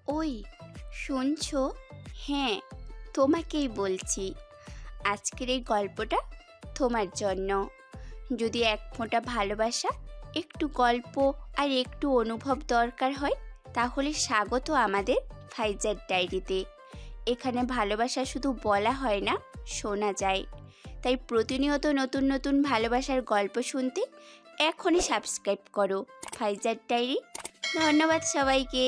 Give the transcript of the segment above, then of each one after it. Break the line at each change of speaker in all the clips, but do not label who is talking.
ওই শুনছো? হ্যাঁ, তোমাকেই বলছি। আজকের এই গল্পটা তোমার জন্য। যদি এক ফোঁটা ভালোবাসা, একটু গল্প আর একটু অনুভব দরকার হয়, তাহলে স্বাগত আমাদের ফাইজার ডায়েরিতে। এখানে ভালোবাসা শুধু বলা হয় না, শোনা যায়। তাই প্রতিনিয়ত নতুন নতুন ভালোবাসার গল্প শুনতে এখনই সাবস্ক্রাইব করো ফাইজার ডায়েরি। ধন্যবাদ সবাইকে।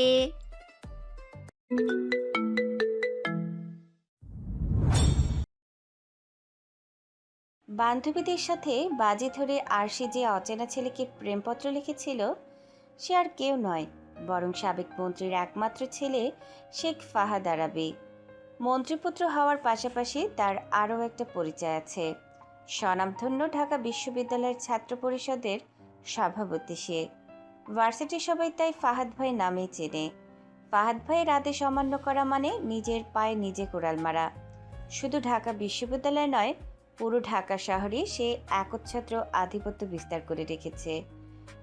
বান্ধবীদের সাথে বাজি ধরে আরশি যে অচেনা ছেলেকে প্রেমপত্র লিখেছিল, সে আর কেউ নয়, বরং সাবেক মন্ত্রীর একমাত্র ছেলে শেখ ফাহাদ আরাবী। মন্ত্রীপুত্র হওয়ার পাশাপাশি তার আরও একটা পরিচয় আছে। স্বনামধন্য ঢাকা বিশ্ববিদ্যালয়ের ছাত্র পরিষদের সভাপতি সে। ভার্সিটির সবাই তাই ফাহাদ ভাই নামেই চেনে। ফাহাদ ভাইয়ের আদেশ অমান্য করা মানে নিজের পায়ে নিজে কোড়াল মারা। শুধু ঢাকা বিশ্ববিদ্যালয় নয়, পুরো ঢাকা শহরে সে একচ্ছত্র আধিপত্য বিস্তার করে রেখেছে।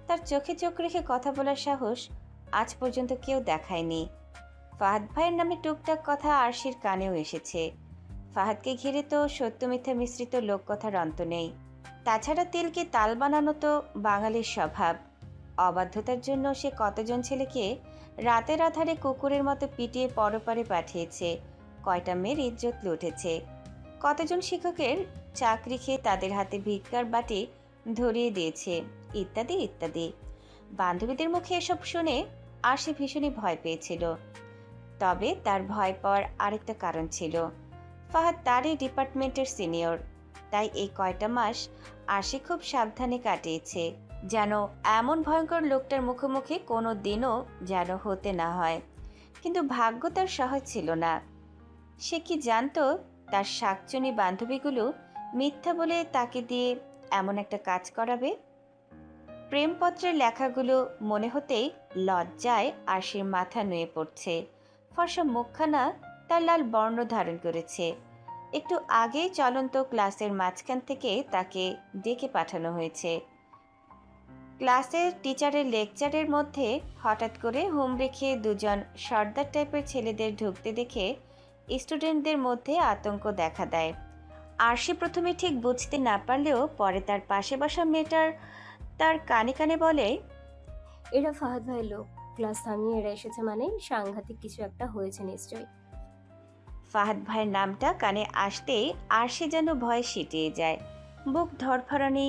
তার চোখে চোখ রেখে কথা বলার সাহস আজ পর্যন্ত কেউ দেখায়নি। ফাহাদ ভাইয়ের নামে টুকটাক কথা আরশির কানেও এসেছে। ফাহাদকে ঘিরে তো সত্য মিথ্যা মিশ্রিত লোককথার অন্ত নেই। তাছাড়া তিলকে তাল বানানো তো বাঙালির স্বভাব। অবাধ্যতার জন্য সে কতজন ছেলেকে রাতের আধারে কুকুরের মতো পিটিয়ে পরপারে পাঠিয়েছে, কয়টা মেয়ের ইজ্জত লুটেছে, কতজন শিক্ষকের চাকরি খেয়ে তাদের হাতে ভিক্ষার বাটি ধরিয়ে দিয়েছে, ইত্যাদি ইত্যাদি। বান্ধবীদের মুখে এসব শুনে আরশি ভীষণই ভয় পেয়েছিল। তবে তার ভয় পাওয়ার আরেকটা কারণ ছিল। ফাহাদ তারই ডিপার্টমেন্টের সিনিয়র। তাই এই কয়টা মাস আরশি খুব সাবধানে কাটিয়েছে, যেন এমন ভয়ঙ্কর লোকটার মুখোমুখি কোনো দিনও যেন হতে না হয়। কিন্তু ভাগ্য তার সহজ ছিল না। সে কি জানতো তার শাকচুনি বান্ধবীগুলো মিথ্যা বলে তাকে দিয়ে এমন একটা কাজ করাবে? প্রেমপত্রের লেখাগুলো মনে হতেই লজ্জায় আরশির মাথা নুয়ে পড়ছে। ফর্সা মুখখানা তার লাল বর্ণ ধারণ করেছে। একটু আগেই চলন্ত ক্লাসের মাঝখান থেকে তাকে ডেকে পাঠানো হয়েছে। ক্লাসের টিচারের লেকচারের মধ্যে হঠাৎ করে হুমড়ি খেয়ে দুজন সর্দার টাইপের ছেলেদের ঢুকতে দেখে স্টুডেন্টদের মধ্যে আতঙ্ক দেখা দেয়। আরশি প্রথমে ঠিক বুঝতে না পারলেও পরে তার পাশে বসা মেয়েটার তার কানে কানে বলে,
এরা ফাহাদ ভাইয়ের লোক। ক্লাস থামিয়ে এরা এসেছে মানে সাংঘাতিক কিছু একটা হয়েছে নিশ্চয়ই।
ফাহাদ ভাইয়ের নামটা কানে আসতেই আরশি যেন ভয়ে সিটিয়ে যায়। বুক ধড়ফড়ানি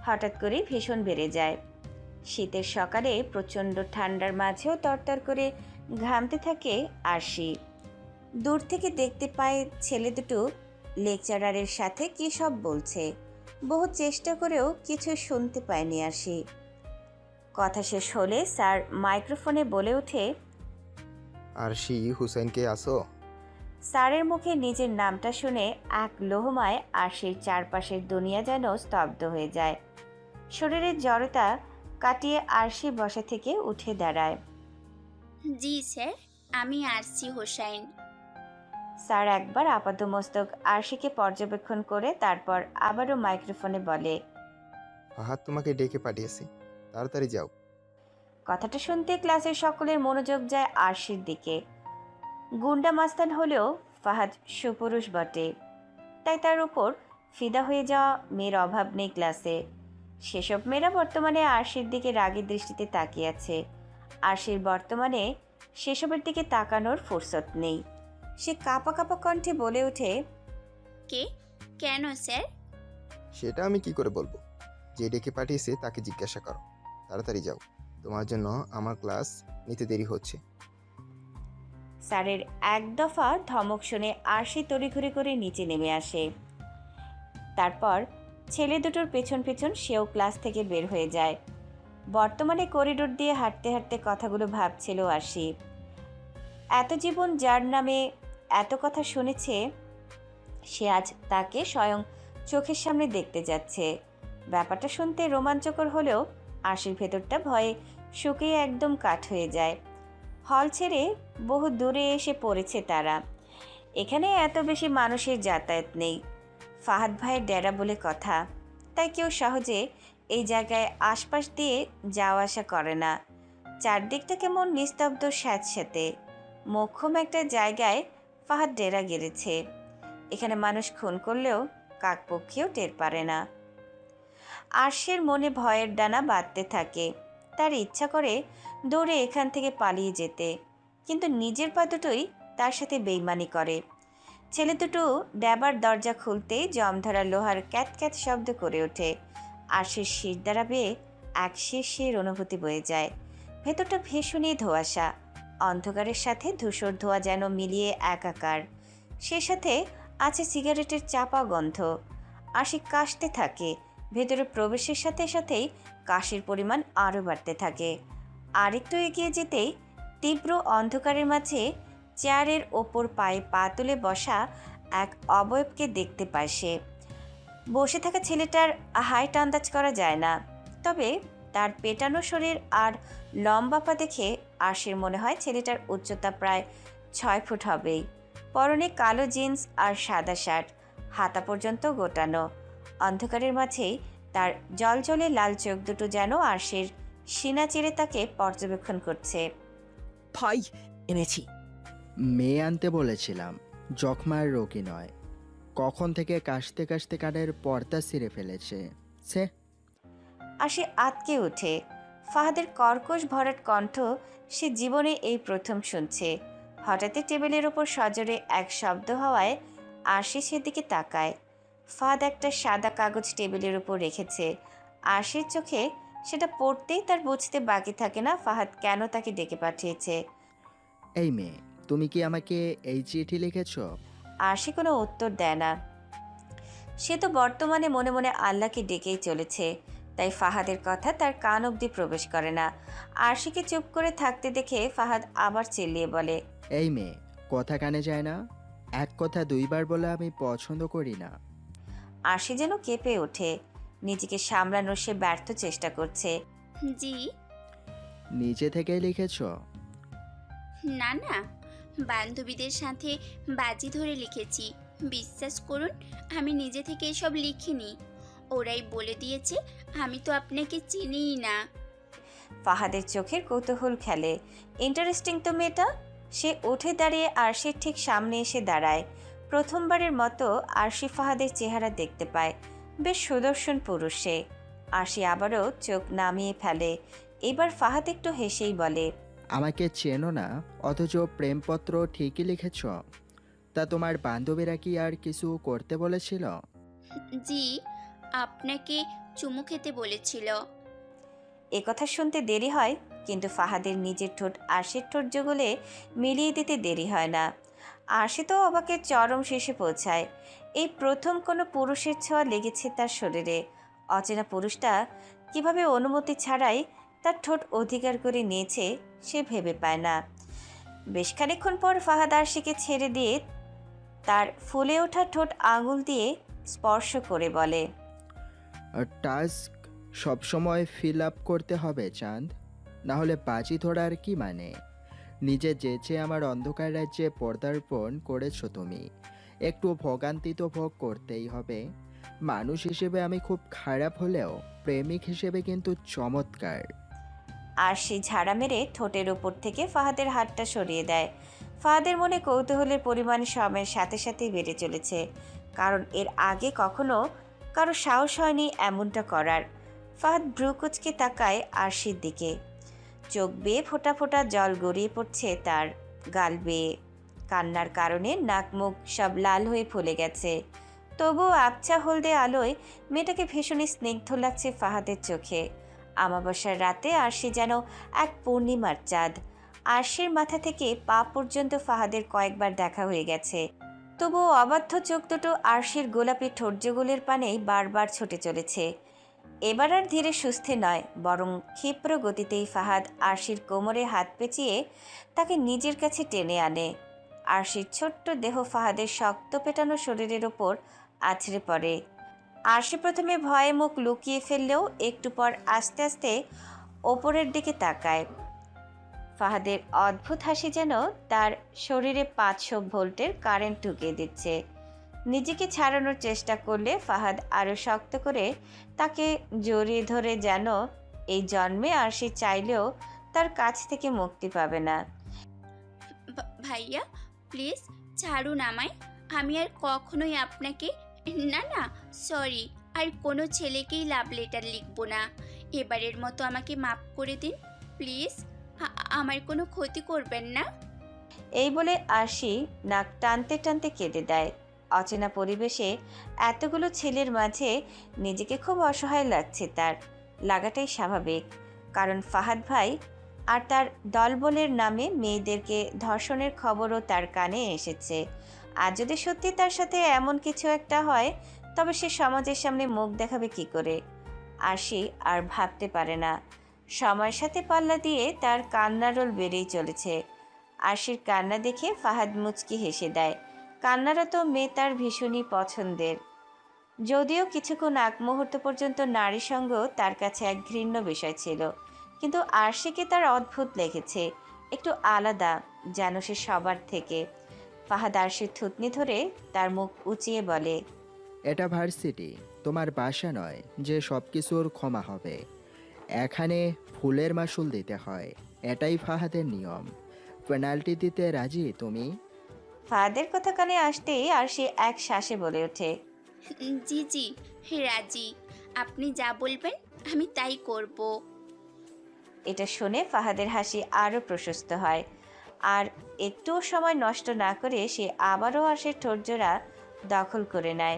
হঠাৎ করে ভীষণ বেড়ে যায়। শীতের সকালে প্রচণ্ড ঠান্ডার মাঝেও তরতর করে ঘামতে থাকে আরশি। দূর থেকে দেখতে পায় ছেলে দুটো লেকচারারের সাথে কী সব বলছে। বহু চেষ্টা করেও কিছু শুনতে পায়নি আরশি। কথা শেষ হলে স্যার মাইক্রোফোনে বলে ওঠে,
আরশি হুসাইনকে আসো।
স্যারের মুখে নিজের নামটা শুনে এক লোহমায় আরশির চারপাশের দুনিয়া যেন স্তব্ধ হয়ে যায়। শরীরের জড়তা কাটিয়ে আরশি বসা থেকে উঠে দাঁড়ায়।
জি স্যার, আমি আরশি হোসাইন।
স্যার একবার আপাতমস্তক আরশিকে পর্যবেক্ষণ করে তারপর আবারও মাইক্রোফোনে বলে,
ফাহাদ তোমাকে ডেকে পাঠিয়েছে, তাড়াতাড়ি যাও।
কথাটা শুনতে ক্লাসের সকলের মনোযোগ যায় আরশির দিকে। গুন্ডা মাস্তান হলেও ফাহাদ সুপুরুষ বটে, তাই তার উপর ফিদা হয়ে যাওয়া মেয়ের অভাব নেই ক্লাসে। সেসব মেয়েরা বর্তমানে আরশির দিকে রাগী দৃষ্টিতে তাকিয়ে আছে। আরশির বর্তমানে সেসবের দিকে তাকানোর ফুরসত নেই। সে কাঁপা কাঁপা কণ্ঠে বলে ওঠে,
কে? কেন স্যার?
সেটা আমি কি করে বলবো? যে ডেকে পাঠিয়েছে তাকে জিজ্ঞাসা করো। তাড়াতাড়ি যাও, তোমার জন্য আমার ক্লাস নিতে দেরি হচ্ছে।
স্যারের এক দফা ধমক শুনে আরশি তড়িঘড়ি করে নিচে নেমে আসে। তারপর ছেলে দুটোর পেছন পেছন সেও ক্লাস থেকে বের হয়ে যায়। বর্তমানে করিডোর দিয়ে হাঁটতে হাঁটতে কথাগুলো ভাবছিল আরশি। এত জীবন যার নামে এত কথা শুনেছে, সে আজ তাকে স্বয়ং চোখের সামনে দেখতে যাচ্ছে। ব্যাপারটা শুনতে রোমাঞ্চকর হলেও আরশির ভেতরটা ভয়ে শুকিয়ে একদম কাঠ হয়ে যায়। হল ছেড়ে বহু দূরে এসে পড়েছে তারা। এখানে এত বেশি মানুষের যাতায়াত নেই। ফাহাদ ভাইয়ের ডেরা বলে কথা, তাই কেউ সহজে এই জায়গায় আশপাশ দিয়ে যাওয়া আসা করে না। চারদিকটা কেমন নিস্তব্ধ স্যাঁতস্যাঁতে। মোক্ষম একটা জায়গায় ফাহাদ ডেরা গেড়েছে। এখানে মানুষ খুন করলেও কাকপক্ষীও টের পারে না। আরশির মনে ভয়ের ডানা বাঁধতে থাকে। তার ইচ্ছা করে দৌড়ে এখান থেকে পালিয়ে যেতে, কিন্তু নিজের পা দুটোই তার সাথে বেইমানি করে। ছেলে দুটো ড্যাবার দরজা খুলতেই জমধরা লোহার ক্যাত ক্যাত শব্দ করে ওঠে। আরশির শির দ্বারা বেয়ে এক শিরশির অনুভূতি বয়ে যায়। ভেতরটা ভীষণই ধোঁয়াশা, অন্ধকারের সাথে ধূসর ধোঁয়া যেন মিলিয়ে একাকার। সে সাথে আছে সিগারেটের চাপা গন্ধ। আশি কাশতে থাকে। ভেতরে প্রবেশের সাথে সাথেই কাশির পরিমাণ আরও বাড়তে থাকে। আরেকটু এগিয়ে যেতেই তীব্র অন্ধকারের মাঝে চেয়ারের ওপর পায়ে পা তুলে বসা এক অবয়বকে দেখতে পায় সে। বসে থাকা ছেলেটার হাইট আন্দাজ করা যায় না, তবে তার পেটানো শরীর আর লম্বা পা দেখে আরশির মনে হয় ছেলেটার উচ্চতা প্রায় 6 ফুট হবেই। পরনে কালো জিন্স আর সাদা শার্ট, হাতা পর্যন্ত গোটানো। অন্ধকারের মাঝেই তার জলজলে লাল চোখ দুটো যেন আরশির সিনা চিরে তাকে পর্যবেক্ষণ করছে।
ভাই, এনেছি।
মেয়ে আনতে বলেছিলাম, যক্ষ্মার রোগী নয়। কখন থেকে কাশতে কাশতে কানের পর্দা ছিঁড়ে ফেলেছে সে।
আশি আতকে ওঠে। ফাহাদের কর্কশ ভরাট কণ্ঠ সে জীবনে এই প্রথম শুনছে। হঠাৎই টেবিলের ওপর সজোরে এক শব্দ হওয়ায় আশি সেদিকে তাকায়। ফাহাদ একটা সাদা কাগজ টেবিলের উপর রেখেছে। আশির চোখে সেটা পড়তেই তার বুঝতে বাকি থাকে না ফাহাদ কেন তাকে ডেকে পাঠিয়েছে।
এই মেয়ে, তুমি কি আমাকে এই চিঠি লিখেছ?
আশি কোনো উত্তর দেয় না। সে তো বর্তমানে মনে মনে আল্লাহকে ডেকেই চলেছে, তাই ফাহাদের কথা তার কান অবধি প্রবেশ করে না। আরশিকে চুপ করে থাকতে দেখে ফাহাদ আবার চিল্লিয়ে বলে,
এই মেয়ে, কথা কানে যায় না? এক কথা দুইবার বলে আমি পছন্দ করি না।
আরশি যেন কেঁপে ওঠে। নিজেকে সামলানোর সে ব্যর্থ চেষ্টা করছে।
জি।
নিজে থেকে লিখেছ?
না না, বান্ধবীদের সাথে বাজি ধরে লিখেছি। বিশ্বাস করুন, আমি নিজে থেকে এসব লিখিনি। ওরাই বলে দিয়েছে। আমি তো আপনাকে চিনিই না।
ফাহাদের চোখের কৌতূহল খেলে। ইন্টারেস্টিং তো মেয়েটা। সে উঠে দাঁড়িয়ে আরশির ঠিক সামনে এসে দাঁড়ায়। প্রথমবারের মতো আরশি ফাহাদের চেহারা দেখতে পায়। বেশ সুদর্শন পুরুষ সে। আরশি আবারও চোখ নামিয়ে ফেলে। এবার ফাহাদ একটু হেসেই বলে,
আমাকে চেনো না, অথচ প্রেমপত্র ঠিকই লিখেছ। তা তোমার বান্ধবীরা কি আর কিছু করতে বলেছিল?
জি, আপনাকে চুমু খেতে বলেছিল।
এ কথা শুনতে দেরি হয়, কিন্তু ফাহাদের নিজের ঠোঁট আরশির ঠোঁট যুগলে মিলিয়ে দিতে দেরি হয় না। আরশি তো অবাকের চরম শেষে পৌঁছায়। এই প্রথম কোনো পুরুষের ছোঁয়া লেগেছে তার শরীরে। অচেনা পুরুষটা কিভাবে অনুমতি ছাড়াই তার ঠোঁট অধিকার করে নিয়েছে সে ভেবে পায় না। বেশ খানিকক্ষণ পর ফাহাদ আরশিকে ছেড়ে দিয়ে তার ফুলে ওঠা ঠোঁট আঙুল দিয়ে স্পর্শ করে বলে,
টাস্ক সবসময় ফিল আপ করতে হবে চাঁদ, না হলে বাজি ধরার কি মানে? নিজে যেচে আমার অন্ধকার রাজ্যে পদার্পণ করেছো তুমি। একটু ভোগান্তি তো ভোগ করতেই হবে। মানুষ হিসেবে আমি খুব খারাপ হলেও প্রেমিক হিসেবে কিন্তু চমৎকার।
আরশি ঝাড়া মেরে ঠোঁটের ওপর থেকে ফাহাদের হাতটা সরিয়ে দেয়। ফাহাদের মনে কৌতূহলের পরিমাণ সময়ের সাথে সাথেই বেড়ে চলেছে, কারণ এর আগে কখনো কারো সাহস হয়নি এমনটা করার। ফাহাদ ভ্রুকুচকে তাকায় আরশির দিকে। চোখ বেয়ে ফোঁটা ফোঁটা জল গড়িয়ে পড়ছে তার গাল বেয়ে। কান্নার কারণে নাক মুখ সব লাল হয়ে ফুলে গেছে। তবুও আবছা হলদে আলোয় মেয়েটাকে ভীষণই স্নিগ্ধ লাগছে ফাহাদের চোখে। আমাবস্যার রাতে আরশি যেন এক পূর্ণিমার চাঁদ। আরশির মাথা থেকে পা পর্যন্ত ফাহাদের কয়েকবার দেখা হয়ে গেছে, তবুও অবাধ্য চোখ দুটো আরশির গোলাপি ঠোঁটজোগুলের পানেই বারবার ছুটে চলেছে। এবার আর ধীরে সুস্থে নয়, বরং ক্ষিপ্র গতিতেই ফাহাদ আরশির কোমরে হাত পেঁচিয়ে তাকে নিজের কাছে টেনে আনে। আরশির ছোট্ট দেহ ফাহাদের শক্ত পেটানো শরীরের ওপর আছড়ে পড়ে। আরশি প্রথমে ভয়ে মুখ লুকিয়ে ফেললেও একটু পর আস্তে আস্তে ওপরের দিকে তাকায়। ফাহাদের অদ্ভুত হাসি যেন তার শরীরে 500 ভোল্টের কারেন্ট ঢুকিয়ে দিচ্ছে। নিজেকে ছাড়ানোর চেষ্টা করলে ফাহাদ আরও শক্ত করে তাকে জড়িয়ে ধরে, যেন এই জন্মে আরশি চাইলেও তার কাছ থেকে মুক্তি পাবে না।
ভাইয়া প্লিজ ছাড়ুন আমায়। আমি আর কখনোই আপনাকে, না না সরি, আর কোনো ছেলেকেই লাভ লেটার লিখবো না। এবারের মতো আমাকে মাফ করে দিন প্লিজ। আমার কোনো ক্ষতি করবেন না।
এই বলে আরশি নাক টানতে টানতে কেঁদে দেয়। অচেনা পরিবেশে এতগুলো ছেলের মাঝে নিজেকে খুব অসহায় লাগছে তার। লাগাটাই স্বাভাবিক, কারণ ফাহাদ ভাই আর তার দলবলের নামে মেয়েদেরকে ধর্ষণের খবরও তার কানে এসেছে। আর যদি সত্যি তার সাথে এমন কিছু একটা হয়, তবে সে সমাজের সামনে মুখ দেখাবে কি করে? আরশি আর ভাবতে পারে না। সময়ের সাথে পাল্লা দিয়ে তার কান্নার রোল বেড়েই চলেছে। আরশির কান্না দেখে ফাহাদ মুচকি হেসে দেয়। কান্নারত মেয়ে তার ভীষণই পছন্দের। যদিও কিছুক্ষণ আগ মুহূর্ত পর্যন্ত নারী সঙ্গ তার কাছে এক ঘৃণ্য বিষয় ছিল, কিন্তু আরশিকে তার অদ্ভুত লেগেছে, একটু আলাদা, যেন সে সবার থেকে। ফাহাদ আরশির থুতনি ধরে তার মুখ উঁচিয়ে বলে,
এটা ভার্সিটি, তোমার বাসা নয় যে সব কিছুর ক্ষমা হবে। এখানে ফুলের মাসুল দিতে হয়, এটাই ফাহাদের নিয়ম। পেনাল্টি দিতে রাজি তুমি?
ফাহাদের কথা কানে আসতেই আরশি এক শ্বাসে বলে ওঠে,
জি জি রাজি, আপনি যা বলবেন আমি তাই করব।
এটা শুনে ফাহাদের হাসি আরও প্রশস্ত হয়। আর একটুও সময় নষ্ট না করে সে আবারও আরশির ঠোঁটজোড়া দখল করে নেয়।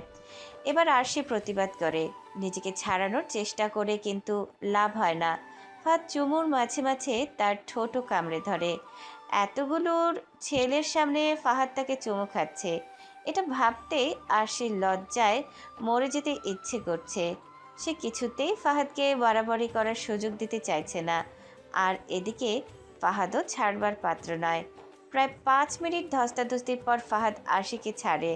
এবার আরশি প্রতিবাদ করে, নিজেকে ছাড়ানোর চেষ্টা করে, কিন্তু লাভ হয় না। ফাহাদ চুমুর মাঝে মাঝে তার ঠোঁটও কামড়ে ধরে। এতগুলোর ছেলের সামনে ফাহাদ তাকে চুমু খাচ্ছে, এটা ভাবতেই আরশির লজ্জায় মরে যেতে ইচ্ছে করছে। সে কিছুতেই ফাহাদকে বাড়াবাড়ি করার সুযোগ দিতে চাইছে না। আর এদিকে ফাহাদও ছাড়বার পাত্র নয়। প্রায় 5 মিনিট ধস্তাধস্তির পর ফাহাদ আরশিকে ছাড়ে,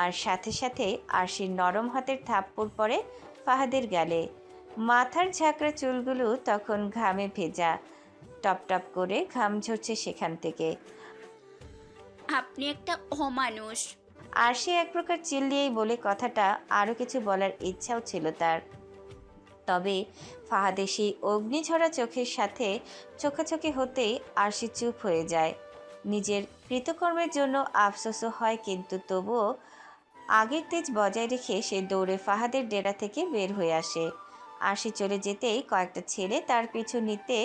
আর সাথে সাথে আরশির নরম হাতের থাপ্পড় পড়ে ফাহাদের গালে। মাথার ঝাঁকড়া চুলগুলো তখন ঘামে ভেজা, টপ টপ করে ঘাম ঝরছে সেখান থেকে।
আপনি একটা অমানুষ।
আরশি এক প্রকার চিল্লিয়েই বলে কথাটা, আরও কিছু বলার ইচ্ছাও ছিল তার। তবে ফাহাদের সেই অগ্নিঝরা চোখের সাথে চোখাচোখি হতেই আরশি চুপ হয়ে যায়। নিজের কৃতকর্মের জন্য আফসোসও হয়, কিন্তু তবুও আগের তেজ বজায় রেখে সে দৌড়ে ফাহাদের ডেরা থেকে বের হয়ে আসে। আরশি চলে যেতেই কয়েকটা ছেলে তার পিছু নিতে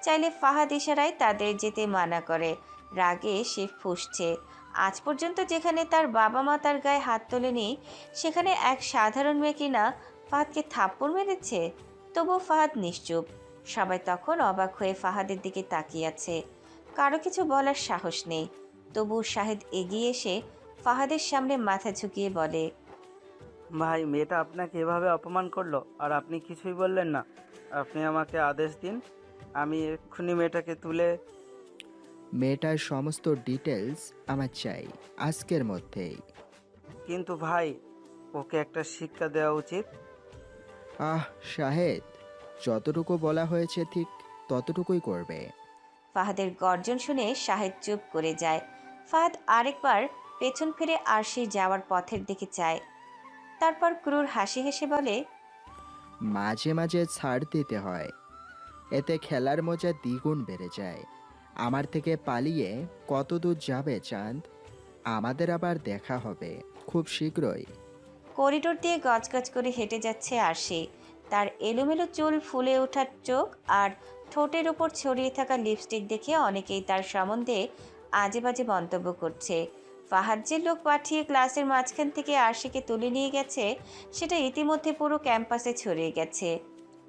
চাইলে ফাহাদ ইশারায় তাদের যেতে মানা করে। রাগে সে ফুঁসছে। আজ পর্যন্ত যেখানে তার বাবা মা তার গায়ে হাত তোলেনি, সেখানে এক সাধারণ মেয়ে কিনা ফাহাদকে থাপ্পড় মেরেছে। তবুও ফাহাদ নিশ্চুপ। সবাই তখন অবাক হয়ে ফাহাদের দিকে তাকিয়ে আছে, কারো কিছু বলার সাহস নেই। তবু শাহেদ এগিয়ে এসে ফাহাদের সামনে মাথা ঝুঁকিয়ে বলে,
ভাই, মেয়েটা আপনাকে এভাবে অপমান করলো আর আপনি কিছুই বললেন না। আপনি আমাকে আদেশ দিন, আমি এক্ষুনি মেয়েটাকে তুলে।
মেয়েটার সমস্ত ডিটেলস আমার চাই, আজকের মধ্যেই।
কিন্তু ভাই, ওকে একটা শিক্ষা দেওয়া উচিত।
শাহেদ, যতটুকু বলা হয়েছে ঠিক ততটুকুই করবে।
ফাহাদের গর্জন শুনে শাহেদ চুপ করে যায়। ফাহাদ আরেকবার পেছন ফিরে আরশির যাওয়ার পথের দিকে চায়। তারপর ক্রুর হাসি হেসে বলে,
মাঝে মাঝে ছাড় দিতে হয়, এতে খেলার মজা দ্বিগুণ বেড়ে যায়। আমার থেকে পালিয়ে কত দূর যাবে চাঁদ? আমাদের আবার দেখা হবে খুব শীঘ্রই।
করিডোর দিয়ে গজগজ করে হেঁটে যাচ্ছে আরশি। তার এলোমেলো চুল, ফুলে ওঠা চোখ আর ঠোঁটের ওপর ছড়িয়ে থাকা লিপস্টিক দেখে অনেকেই তার সম্বন্ধে আজে বাজে মন্তব্য করছে। ফাহাদ যে লোক পাঠিয়ে ক্লাসের মাঝখান থেকে আরশিকে তুলে নিয়ে গেছে, সেটা ইতিমধ্যে পুরো ক্যাম্পাসে ছড়িয়ে গেছে।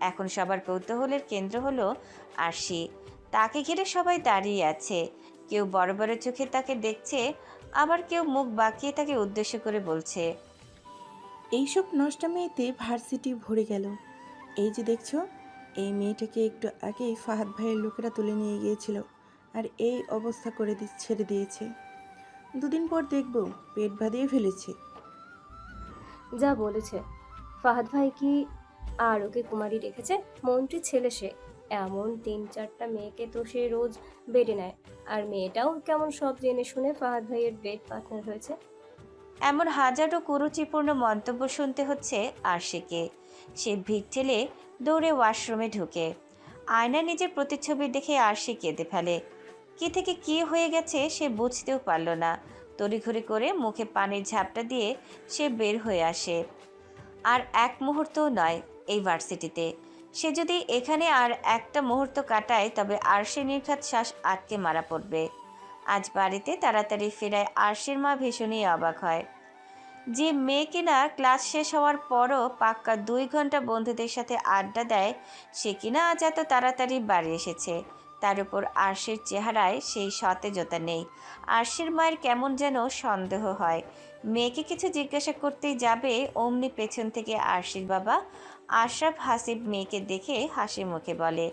এখন সবার কৌতূহলের কেন্দ্র হলো আরশি। তাকে ঘিরে সবাই দাঁড়িয়ে আছে, কেউ বড় বড় চোখে তাকে দেখছে, আবার কেউ মুখ বাঁকিয়ে তাকে উদ্দেশ্য করে বলছে,
এইসব নষ্টা মেয়েতে ভার্সিটি ভরে গেল। এই যে দেখছো, এই মেয়েটাকে একটু আগেই ফাহাদ ভাইয়ের লোকেরা তুলে নিয়ে গিয়েছিল, আর এই অবস্থা করে ছেড়ে দিয়েছে। দুদিন পর দেখবো পেট বাঁধিয়ে ফেলেছে।
যা বলেছে। ফাহাদ ভাই কি আর ওকে কুমারী রেখেছে? মন্ত্রী ছেলে সে, এমন 3-4টা মেয়েকে তো সে রোজ বেডে নেয়। আর মেয়েটাও কেমন সব জেনে শুনে ফাহাদ ভাইয়ের বেড পার্টনার হয়েছে।
এমন হাজারো কুরুচিপূর্ণ মন্তব্য শুনতে হচ্ছে আরশিকে। সে ভিড় ঠেলে দৌড়ে ওয়াশরুমে ঢুকে আয়নায় নিজের প্রতিচ্ছবি দেখে আরশি কেঁদে ফেলে। কি থেকে কি হয়ে গেছে সে বুঝতেও পারল না। তড়িঘড়ি করে মুখে পানির ঝাপটা দিয়ে সে বের হয়ে আসে। আর এক মুহূর্তও নয় এই ভার্সিটিতে। সে যদি এখানে আর একটা মুহূর্ত কাটায় তবে আরশি নির্ঘাত শ্বাস আটকে মারা পড়বে। আজ বাড়িতে তাড়াতাড়ি ফেরায় আরশির মা ভীষণই অবাক হয়। যে মেয়ে কিনা ক্লাস শেষ হওয়ার পরও পাক্কা 2 ঘন্টা বন্ধুদের সাথে আড্ডা দেয়, সে কিনা আজ এত তাড়াতাড়ি বাড়ি এসেছে। তার উপর আরশির চেহারায় সেই সতেজতা নেই। আরশির মায়ের কেমন যেন সন্দেহ হয়। মেয়েকে কিছু জিজ্ঞাসা করতেই যাবে, অমনি পেছন থেকে আরশির বাবা আশরাফ হাসিব মেয়েকে দেখে হাসি মুখে বলে,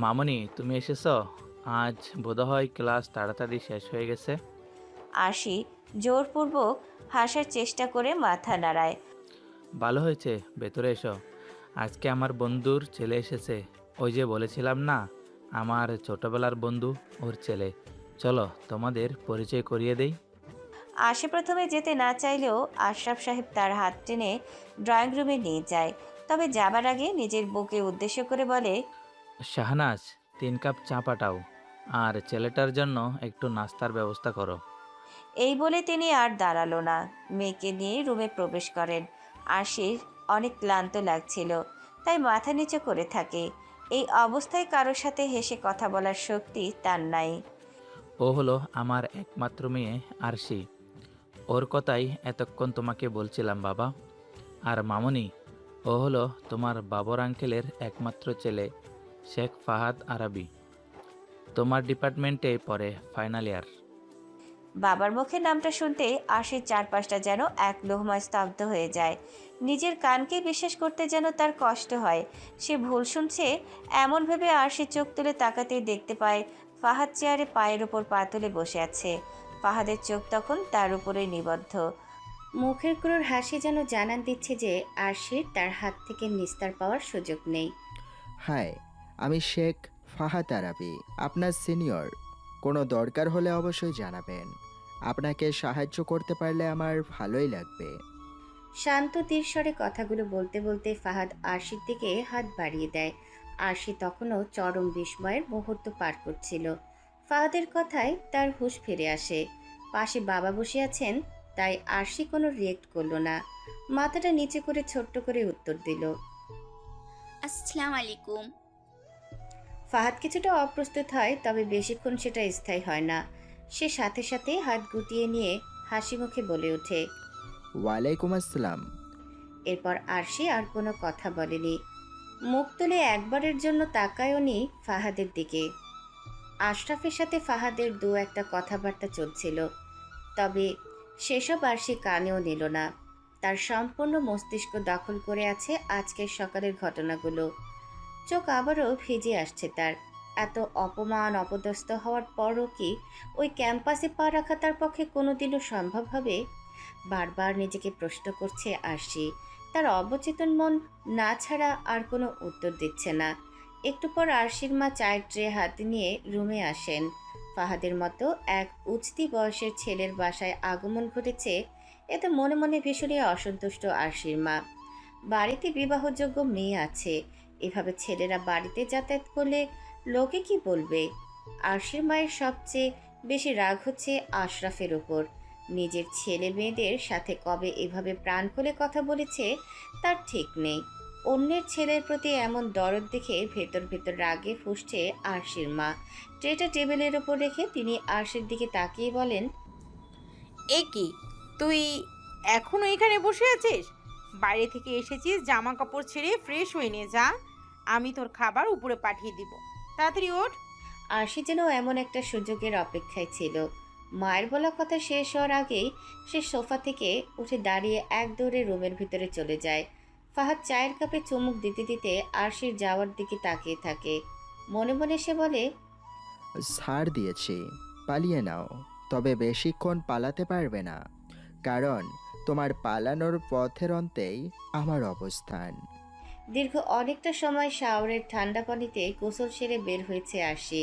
মামনি, তুমি এসেছো? আজ বোধহয় ক্লাস তাড়াতাড়ি শেষ হয়ে গেছে।
আরশি জোরপূর্বক হাসার চেষ্টা করে মাথা নাড়ায়।
ভালো হয়েছে, ভেতরে এসো। আজকে আমার বন্ধুর ছেলে এসেছে। ওই যে বলেছিলাম না, আমার ছোটবেলার বন্ধু, ওর ছেলে। চলো তোমাদের পরিচয় করিয়ে দেই।
আশি প্রথমে যেতে না চাইলেও আশরাফ সাহেব তার হাত টেনে ড্রয়িং রুমে নিয়ে যায়। তবে যাবার আগে নিজের বউকে উদ্দেশ্য করে বলে,
শাহনাজ, 3 কাপ চা পাঠাও, আর ছেলেটার জন্য একটু নাস্তার ব্যবস্থা করো।
এই বলে তিনি আর দাঁড়ালো না, মেয়েকে নিয়ে রুমে প্রবেশ করেন। আশির অনেক ক্লান্ত লাগছিল, তাই মাথা নিচু করে থাকে। এই অবস্থায় কারোর সাথে হেসে কথা বলার শক্তি তার নাই।
ও হলো আমার একমাত্র মেয়ে আরশি। ওর কথাই এতক্ষণ তোমাকে বলছিলাম বাবা। আর মামনি, ও হলো তোমার বাবর আঙ্কেলের একমাত্র ছেলে শেখ ফাহাদ আরাবি। তোমার ডিপার্টমেন্টে পড়ে, ফাইনাল ইয়ার।
বাবার মুখে নামটা শুনতে আশির চারপাশটা যেন এক লোহমায় স্তব্ধ হয়ে যায়। নিজের কানকে বিশ্বাস করতে যেন তার কষ্ট হয়। সে ভুল শুনছে এমন ভেবে আশি চোখ তুলে তাকাতেই দেখতে পায় ফাহাদ চেয়ারে পায়ের ওপর পা তুলে বসে আছে। ফাহাদের চোখ তখন তার উপরে নিবদ্ধ। মুখের ক্রোর হাসি যেন জানান দিচ্ছে যে আশির তার হাত থেকে নিস্তার পাওয়ার সুযোগ নেই।
হাই, আমি শেখ ফাহাদ আরাবি, আপনার সিনিয়র। কোনো দরকার হলে অবশ্যই জানাবেন। আপনাকে সাহায্য করতে পারলে আমার ভালোই লাগবে।
শান্ত দৃশ্যরে কথাগুলো বলতে বলতে ফাহাদ আরশির দিকে হাত বাড়িয়ে দেয়। আরশি তখনও চরম বিস্ময়ের মুহূর্ত পার করছিল। ফাহাদের কথায় তার হুঁশ ফিরে আসে। পাশে বাবা বসে আছেন, তাই আরশি কোনো রিয়েক্ট করলো না। মাথাটা নিচে করে ছোট্ট করে উত্তর দিল।
আসসালামু আলাইকুম।
ফাহাদ কিছুটা অপ্রস্তুত হয়, তবে বেশিক্ষণ সেটা স্থায়ী হয় না। সে সাথে সাথে হাত গুটিয়ে নিয়ে হাসি মুখে বলে ওঠে,
ওয়ালাইকুম আসসালাম।
এরপর আরশি আর কোনো কথা বলেনি। মুখ তুলে একবারের জন্য তাকায়ওনি ফাহাদের দিকে। আশরাফের সাথে ফাহাদের দু একটা কথাবার্তা চলছিল, তবে সেসব আরশি কানেও নিল না। তার সম্পূর্ণ মস্তিষ্ক দখল করে আছে আজকের সকালের ঘটনাগুলো। চোখ আবারও ভিজে আসছে তার। এত অপমান অপদস্থ হওয়ার পরও কি ওই ক্যাম্পাসে পা রাখা তার পক্ষে কোনোদিনও সম্ভব হবে? বারবার নিজেকে প্রশ্ন করছে আরশি। তার অবচেতন মন না ছাড়া আর কোনো উত্তর দিচ্ছে না। একটু পর আরশির মা চায়ের ট্রে হাতে নিয়ে রুমে আসেন। ফাহাদের মতো এক উঠতি বয়সের ছেলের বাসায় আগমন ঘটেছে, এতে মনে মনে ভীষণই অসন্তুষ্ট আরশির মা। বাড়িতে বিবাহযোগ্য মেয়ে আছে, এভাবে ছেলেরা বাড়িতে যাতায়াত করলে লোকে কি বলবে? আরশির মায়ের সবচেয়ে বেশি রাগ হচ্ছে আশরাফের ওপর। নিজের ছেলে মেয়েদের সাথে কবে এভাবে প্রাণ খুলে কথা বলেছে তার ঠিক নেই। অন্যের ছেলের প্রতি এমন দরদ দেখে ভেতর ভেতর রাগে ফুঁসছে আরশির মা। ট্রেটা টেবিলের ওপর রেখে তিনি আরশির দিকে তাকিয়ে বলেন,
এ কি, তুই এখনো এখানে বসে আছিস? বাইরে থেকে এসেছিস, জামা কাপড় ছেড়ে ফ্রেশ হয়ে নে যা। আমি তোর খাবার উপরে পাঠিয়ে দিব, তাড়াতাড়ি ওঠ।
আরশি যেন এমন একটা সুযোগের অপেক্ষায় ছিল। মায়ের বলা কথা শেষ হওয়ার আগেই সে সোফা থেকে উঠে দাঁড়িয়ে এক দৌড়ে রুমের ভিতরে চলে যায়। ফাহাদ চায়ের কাপে চুমুক দিতে দিতে আরশির যাওয়ার দিকে তাকিয়ে থাকে। মনে মনে সে বলে,
ছাড় দিয়েছি, পালিয়ে নাও। তবে বেশিক্ষণ পালাতে পারবে না, কারণ তোমার পালানোর পথের অন্তেই আমার অবস্থান।
দীর্ঘ অনেকটা সময় শাওয়ারের ঠান্ডা পানিতে গোসল সেরে বের হয়েছে আরশি।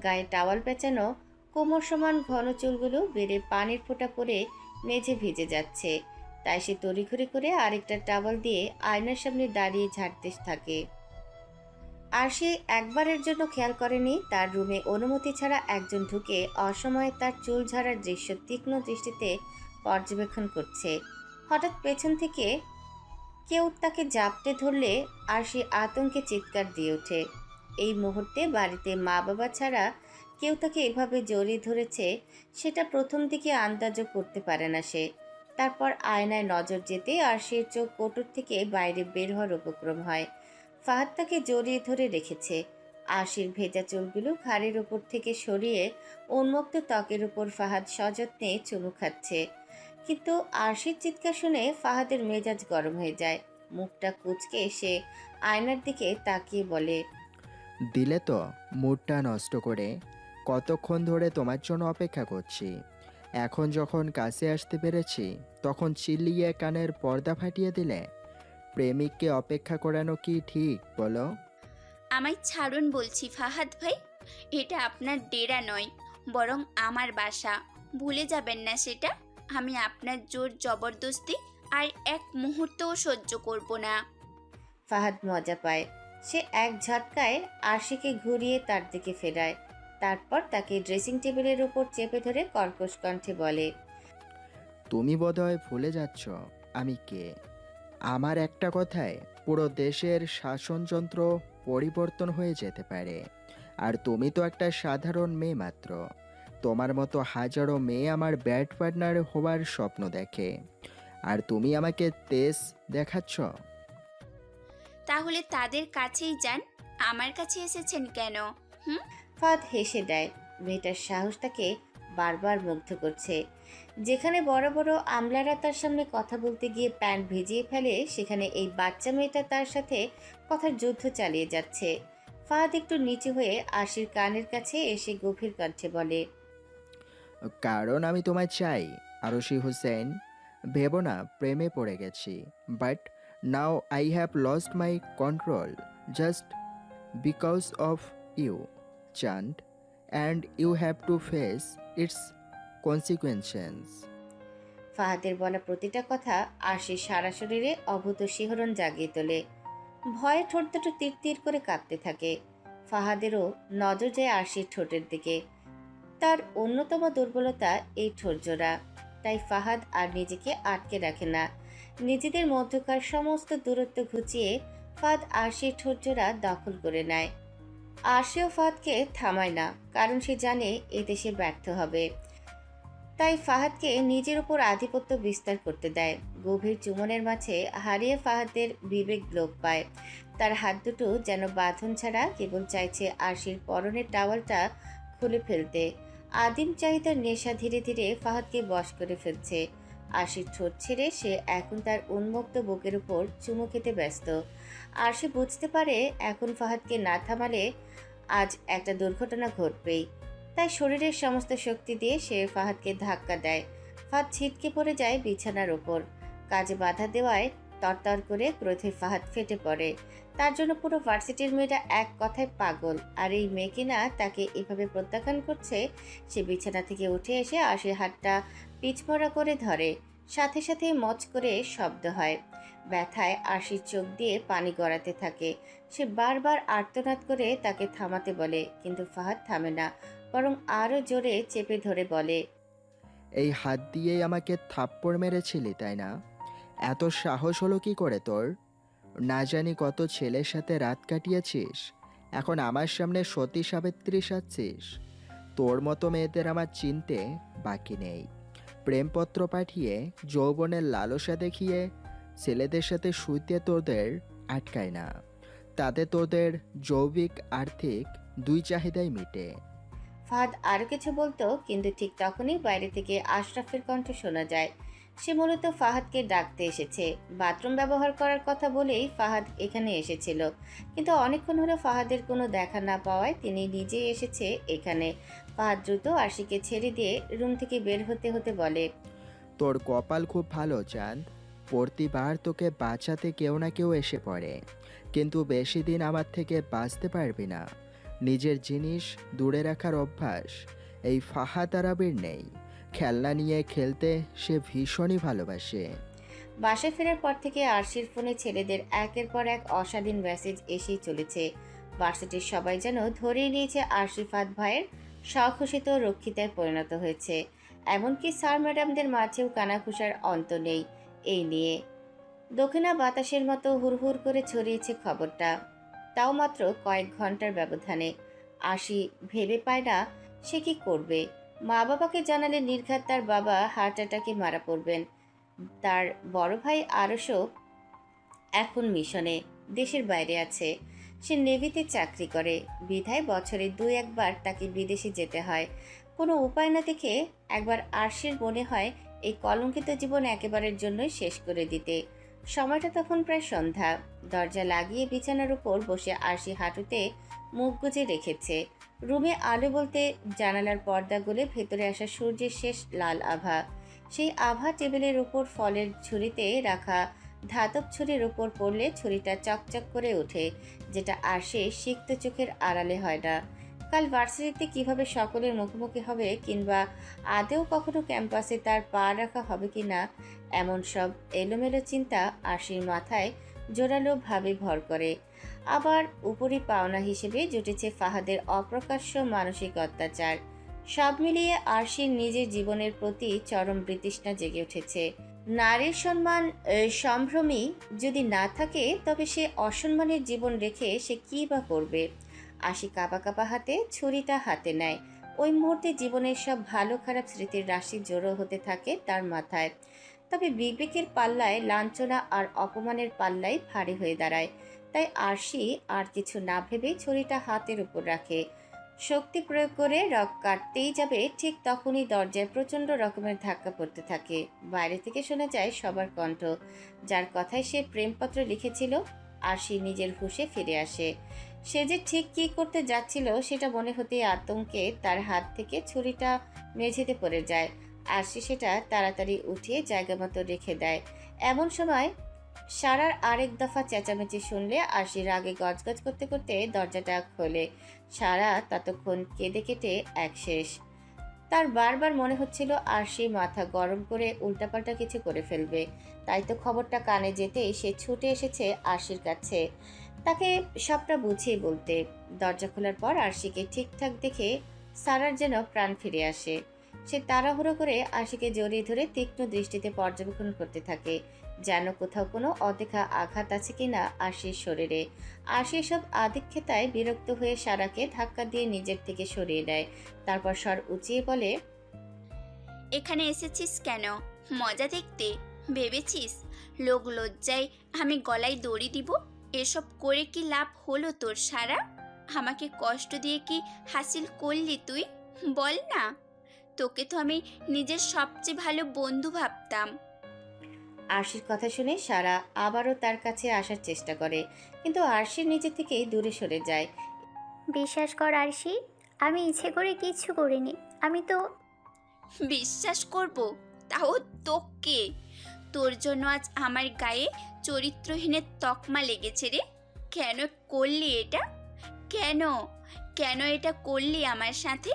গায়ে টাওয়াল পেঁচানো, কোমর সমান ঘন চুলগুলো বেড়ে পানির ফোঁটা পড়ে মেঝে ভিজে যাচ্ছে। তাই সে তড়িঘড়ি করে আরেকটা টাওয়াল দিয়ে আয়নার সামনে দাঁড়িয়ে ঝাড়তে থাকে। আর সে একবারের জন্য খেয়াল করেনি তার রুমে অনুমতি ছাড়া একজন ঢুকে অসময়ে তার চুল ঝাড়ার দৃশ্য তীক্ষ্ণ দৃষ্টিতে পর্যবেক্ষণ করছে। হঠাৎ পেছন থেকে কেউ তাকে জাপটে ধরলে আর সে আতঙ্কে চিৎকার দিয়ে ওঠে। এই মুহূর্তে বাড়িতে মা বাবা ছাড়া কেউ তাকে এভাবে জড়িয়ে ধরেছে সেটা প্রথম দিকে আন্দাজও করতে পারে না সে। তারপর আয়নায় নজর যেতে আর সে চোখ কোটর থেকে বাইরে বের হওয়ার উপক্রম হয়। ফাহাদ তাকে জড়িয়ে ধরে রেখেছে। আশির ভেজা চুলগুলো ঘাড়ের ওপর থেকে সরিয়ে উন্মুক্ত ত্বকের উপর ফাহাদ সযত্নে চুমু খাচ্ছে। কিন্তু আরশির চিৎকার শুনে ফাহাদের মেজাজ গরম হয়ে যায়। মুখটা কুঁচকে সে আয়নার দিকে তাকিয়ে বলে,
দিলে তো মুডটা নষ্ট করে। কতক্ষণ ধরে তোমার জন্য অপেক্ষা করছি। এখন যখন কাছে আসতে পেরেছি তখন চিল্লিয়ে কানের পর্দা ফাটিয়ে দিলে। প্রেমিককে অপেক্ষা করানো কি ঠিক বলো?
আমায় ছাড়ুন বলছি ফাহাদ ভাই, এটা আপনার ডেরা নয়, বরং আমার বাসা। ভুলে যাবেন না সেটা। আমি আপনার জোর জবরদস্তি আর এক মুহূর্তও সহ্য করব না।
ফাহাদ মজা পায়। সে এক ঝটকায় আরশিকে ঘুরিয়ে তার দিকে ফেরায়। তারপর তাকে ড্রেসিং টেবিলের উপর চেপে ধরে কর্কশ কণ্ঠে বলে,
তুমি বোধহয় ভুলে যাচ্ছ আমি কে। আমার একটা কথায় পুরো দেশের শাসনযন্ত্র পরিবর্তন হয়ে যেতে পারে। আর তুমি তো একটা সাধারণ মেয়ে মাত্র। তোমার মতো হাজারো মেয়ে আমার ব্যাড পার্টনার হওয়ার স্বপ্ন দেখে, আর তুমি আমাকে তেজ দেখাচ্ছ।
তাহলে তাদের কাছেই যান, আমার কাছে এসেছেন কেন?
ফাহাদ হেসে দেয়। মেয়েটার সাহস তাকে বারবার মুগ্ধ করছে। যেখানে বড় বড় আমলারা তার সামনে কথা বলতে গিয়ে প্যান্ট ভিজিয়ে ফেলে, সেখানে এই বাচ্চা মেয়েটা তার সাথে কথার যুদ্ধ চালিয়ে যাচ্ছে। ফাহাদ একটু নিচু হয়ে আশির কানের কাছে এসে গভীর কণ্ঠে বলে,
কারণ আমি তোমায় চাই আরশি হোসেন। ভেবো না প্রেমে পড়ে গেছি, but now I have lost my control just because of you চাঁদ, and you have to face its consequences.
ফাহাদের বলা প্রতিটা কথা আশির সারা শরীরে অভূত শিহরণ জাগিয়ে তোলে। ভয়ে ঠোঁট দুটো তীর তীর করে কাঁপতে থাকে। ফাহাদেরও নজর যায় আশির ঠোঁটের দিকে। তার অন্যতম দুর্বলতা এই ঠোঁটজোড়া। তাই ফাহাদ আর নিজেকে আটকে রাখে না। নিজেদের মধ্যকার সমস্ত দূরত্ব ঘুচিয়ে ফাহাদ আরশির ঠোঁটজোড়া দখল করে নেয়। আরশিও ফাহাদকে থামায় না, কারণ সে জানে এতে সে ব্যর্থ হবে। তাই ফাহাদকে নিজের উপর আধিপত্য বিস্তার করতে দেয়। গভীর চুমনের মাঝে হারিয়ে ফাহাদের বিবেক লোপ পায়। তার হাত দুটো যেন বাঁধন ছাড়া কেবল চাইছে আরশির পরনের টাওয়ালটা খুলে ফেলতে। আদিম চাহিদার নেশা ধীরে ধীরে ফাহাদকে বশ করে ফেলছে। আরশির ঠোঁট ছেড়ে সে এখন তার উন্মুক্ত বুকের উপর চুমু খেতে ব্যস্ত। আরশি বুঝতে পারে এখন ফাহাদকে না থামালে আজ একটা দুর্ঘটনা ঘটবেই। তাই শরীরের সমস্ত শক্তি দিয়ে সে ফাহাদকে ধাক্কা দেয়। ফাহাদ ছিটকে পড়ে যায় বিছানার ওপর। কাজে বাধা দেওয়ায় তরতর করে ক্রোধে ফাহাদ ফেটে পড়ে। তার জন্য পুরো ভার্সিটির মেয়েরা এক কথায় পাগল। আর এই মেয়ে কিনা তাকে এভাবে প্রত্যাখ্যান করছে। সে বিছানা থেকে উঠে এসে আশির হাতটা পিছমরা করে ধরে। সাথে সাথে মচ করে শব্দ হয়। ব্যথায় আশির চোখ দিয়ে পানি গড়াতে থাকে। সে বারবার আর্তনাদ করে তাকে থামাতে বলে, কিন্তু ফাহাদ থামে না, বরং আরও জোরে চেপে ধরে বলে,
এই হাত দিয়েই আমাকে থাপ্পড় মেরেছিলি তাই না? এত সাহস হলো কি করে তোর? না জানি কত ছেলের সাথে রাত কাটিয়েছিস, এখন আমার সামনে সতী সাবিত্রী সাজছিস। তোর মতো মেয়েদের আমার চিনতে বাকি নেই। প্রেমপত্র পাঠিয়ে যৌবনের লালসা দেখিয়ে ছেলেদের সাথে শুইতে তোদের আটকায় না। তাতে তোদের জৈবিক আর্থিক দুই চাহিদাই মিটে।
ফাহাদ আরও কিছু বলতো, কিন্তু ঠিক তখনই বাইরে থেকে আশরাফের কণ্ঠ শোনা যায়। সে মূলত ফাহাদকে ডাকতে এসেছে। বাথরুম ব্যবহার করার কথা বলেই ফাহাদ এখানে এসেছিল, কিন্তু অনেকক্ষণ হলো ফাহাদের কোনো দেখা না পাওয়ায় তিনি নিজেই এসেছে এখানে। ফাহাদ দ্রুত আশিকে ছেড়ে দিয়ে রুম থেকে বের হতে হতে বলে,
তোর কপাল খুব ভালো চাঁদ। প্রতিবার তোকে বাঁচাতে কেউ না কেউ এসে পড়ে, কিন্তু বেশি দিন আমার থেকে বাঁচতে পারবি না। নিজের জিনিস দূরে রাখার অভ্যাস এই ফাহাদ আরাবির নেই। খেলনা নিয়ে খেলতে সে ভীষণই ভালোবাসে।
বাসায় ফেরার পর থেকে আরশির ফোনে ছেলেদের একের পর এক অশালীন মেসেজ এসেই চলেছে। ভার্সিটির সবাই যেন ধরেই নিয়েছে আরশি ফাহাদ ভাইয়ের স্বঘোষিত রক্ষিতায় পরিণত হয়েছে। এমনকি স্যার ম্যাডামদের মাঝেও কানাঘুষার অন্ত নেই এই নিয়ে। দক্ষিণা বাতাসের মতো হুড়হুড় করে ছড়িয়েছে খবরটা, তাও মাত্র কয়েক ঘন্টার ব্যবধানে। আশি ভেবে পায় না সে কি করবে। মা বাবাকে জানালে নির্ঘাত তার বাবা হার্ট অ্যাটাকে মারা পড়বেন। তার বড় ভাই আরশও এখন মিশনে, দেশের বাইরে আছে। সে নেভিতে চাকরি করে, বিধায় বছরে 2-1 বার তাকে বিদেশে যেতে হয়। কোনো উপায় না দেখে একবার আরশির মনে হয় এই কলঙ্কিত জীবন একেবারের জন্যই শেষ করে দিতে। সময়টা তখন প্রায় সন্ধ্যা। দরজা লাগিয়ে বিছানার উপর বসে আরশি হাঁটুতে মুখ গুজে রেখেছে। রুমে আলো বলতে জানালার পর্দা গলে ভেতরে আসা সূর্যের শেষ লাল আভা। সেই আভা টেবিলের উপর ফলের ঝুড়িতে রাখা ধাতব ছুরির উপর পড়লে ছুরিটা চকচক করে ওঠে, যেটা আরশি সিক্ত চোখের আড়ালে হয় না। কাল ভার্সিটিতে কিভাবে সকলের মুখোমুখি হবে, কিংবা আদেও কখনো ক্যাম্পাসে তার পা রাখা হবে কিনা, এমন সব এলোমেলো চিন্তা আরশির মাথায় জোরালোভাবে ভর করে। আবার উপরি পাওনা হিসেবে জুটেছে ফাহাদের অপ্রকাশ্য মানসিক অত্যাচার। সব মিলিয়ে আরশির নিজের জীবনের প্রতি চরম বিতৃষ্ণা জেগে উঠেছে। নারীর সম্মান সম্ভ্রমী যদি না থাকে, তবে সে অসম্মানের জীবন রেখে সে কী বা করবে। আশি কাঁপা কাঁপা হাতে ছুরিটা হাতে নেয়। ওই মুহূর্তে জীবনের সব ভালো খারাপ স্মৃতির রাশি জড়ো হতে থাকে তার মাথায়। তবে বিবেকের পাল্লায় লাঞ্ছনা আর অপমানের পাল্লাই ভারী হয়ে দাঁড়ায়। তাই আরশি আর কিছু না ভেবে ছুরিটা হাতের উপর রাখে। শক্তি প্রয়োগ করে রক কাটতেই যাবে, ঠিক তখনই দরজায় প্রচণ্ড রকমের ধাক্কা পড়তে থাকে। বাইরে থেকে শোনা যায় সবার কণ্ঠ। যার কথায় সে প্রেমপত্র লিখেছিল, আরশি নিজের হুঁশে ফিরে আসে। সে যে ঠিক কী করতে যাচ্ছিল সেটা মনে হতেই আতঙ্কে তার হাত থেকে ছুরিটা মেঝেতে পড়ে যায়। আরশি সেটা তাড়াতাড়ি উঠিয়ে জায়গা মতো রেখে দেয়। এমন সময় সারার আরেক দফা চেঁচামেচি শুনলে আরশি রাগে গজগজ করতে করতে দরজাটা খোলে। সারা ততক্ষণ কেঁদে কেটে এক শেষ। তার বারবার মনে হচ্ছিল আরশি মাথা গরম করে উল্টাপাল্টা কিছু করে ফেলবে। তাই তো খবরটা কানে যেতেই সে ছুটে এসেছে আরশির কাছে, তাকে সবটা বুঝিয়ে বলতে। দরজা খোলার পর আরশিকে ঠিকঠাক দেখে সারার যেন প্রাণ ফিরে আসে। সে তাড়াহুড়ো করে আরশিকে জড়িয়ে ধরে তীক্ষ্ণ দৃষ্টিতে পর্যবেক্ষণ করতে থাকে, যেন কোথাও কোনো অদেখা আঘাত আছে কিনা আরশির শরীরে। আরশি সব আদিক্ষেতায় বিরক্ত হয়ে সারাকে ধাক্কা দিয়ে নিজের থেকে সরিয়ে দেয়। তারপর স্বর উঁচিয়ে বলে,
এখানে এসেছিস কেন? মজা দেখতে ভেবেছিস লোক লজ্জায় আমি গলায় দড়ি দিব? এসব করে কি লাভ হলো তোর সারা? আমাকে কষ্ট দিয়ে কি হাসিল করলি তুই? বল না। তোকে তো আমি নিজের সবচেয়ে ভালো বন্ধু ভাবতাম।
আরশির কথা শুনে সারা আবারও তার কাছে আসার চেষ্টা করে, কিন্তু আরশি নিজে থেকেই দূরে সরে যায়।
বিশ্বাস কর আরশি, আমি ইচ্ছে করে কিচ্ছু করিনি। আমি তো
বিশ্বাস করব? তাও তোকে? তোর জন্য আজ আমার গায়ে চরিত্রহীনের তকমা লেগেছে রে। কেন করলি এটা? কেন কেন এটা করলি আমার সাথে?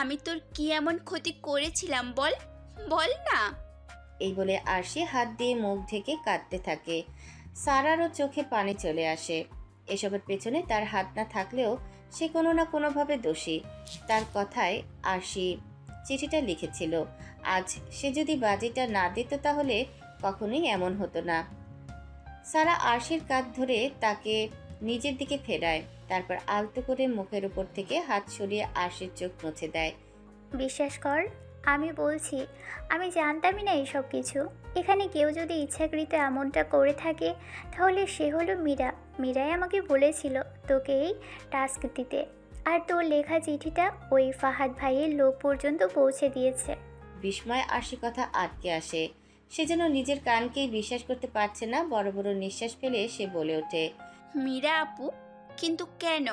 আমি তোর কি এমন ক্ষতি করেছিলাম বল, বল না।
এই বলে আরশি হাত দিয়ে মুখ ঢেকে কাঁদতে থাকে। সারারও চোখে পানি চলে আসে। এসবের পেছনে তার হাত না থাকলেও সে কোনো না কোনোভাবে দোষী। তার কথায় আরশি চিঠিটা লিখেছিল। আজ সে যদি বাজিটা না দিত তাহলে কখনোই এমন হতো না। সারা আরশির কাঁধ ধরে তাকে নিজের দিকে ফেরায়, তারপর আলতো করে মুখের উপর থেকে হাত সরিয়ে আরশির চোখ মুছে দেয়।
বিশ্বাস কর, আমি বলছি আমি জানতামই না এসব কিছু। এখানে কেউ যদি ইচ্ছাকৃত এমনটা করে থাকে তাহলে সে হলো মীরা। মীরাই আমাকে বলেছিল তোকে এই টাস্ক দিতে, আর তোর লেখা চিঠিটা ওই ফাহাদ ভাইয়ের লোক পর্যন্ত পৌঁছে দিয়েছে।
বিস্ময় আরশি কথা আটকে আসে। সে যেন নিজের কানকেই বিশ্বাস করতে পারছে না। বড় বড় নিঃশ্বাস ফেলে সে বলে ওঠে,
মীরা আপু? কিন্তু কেন?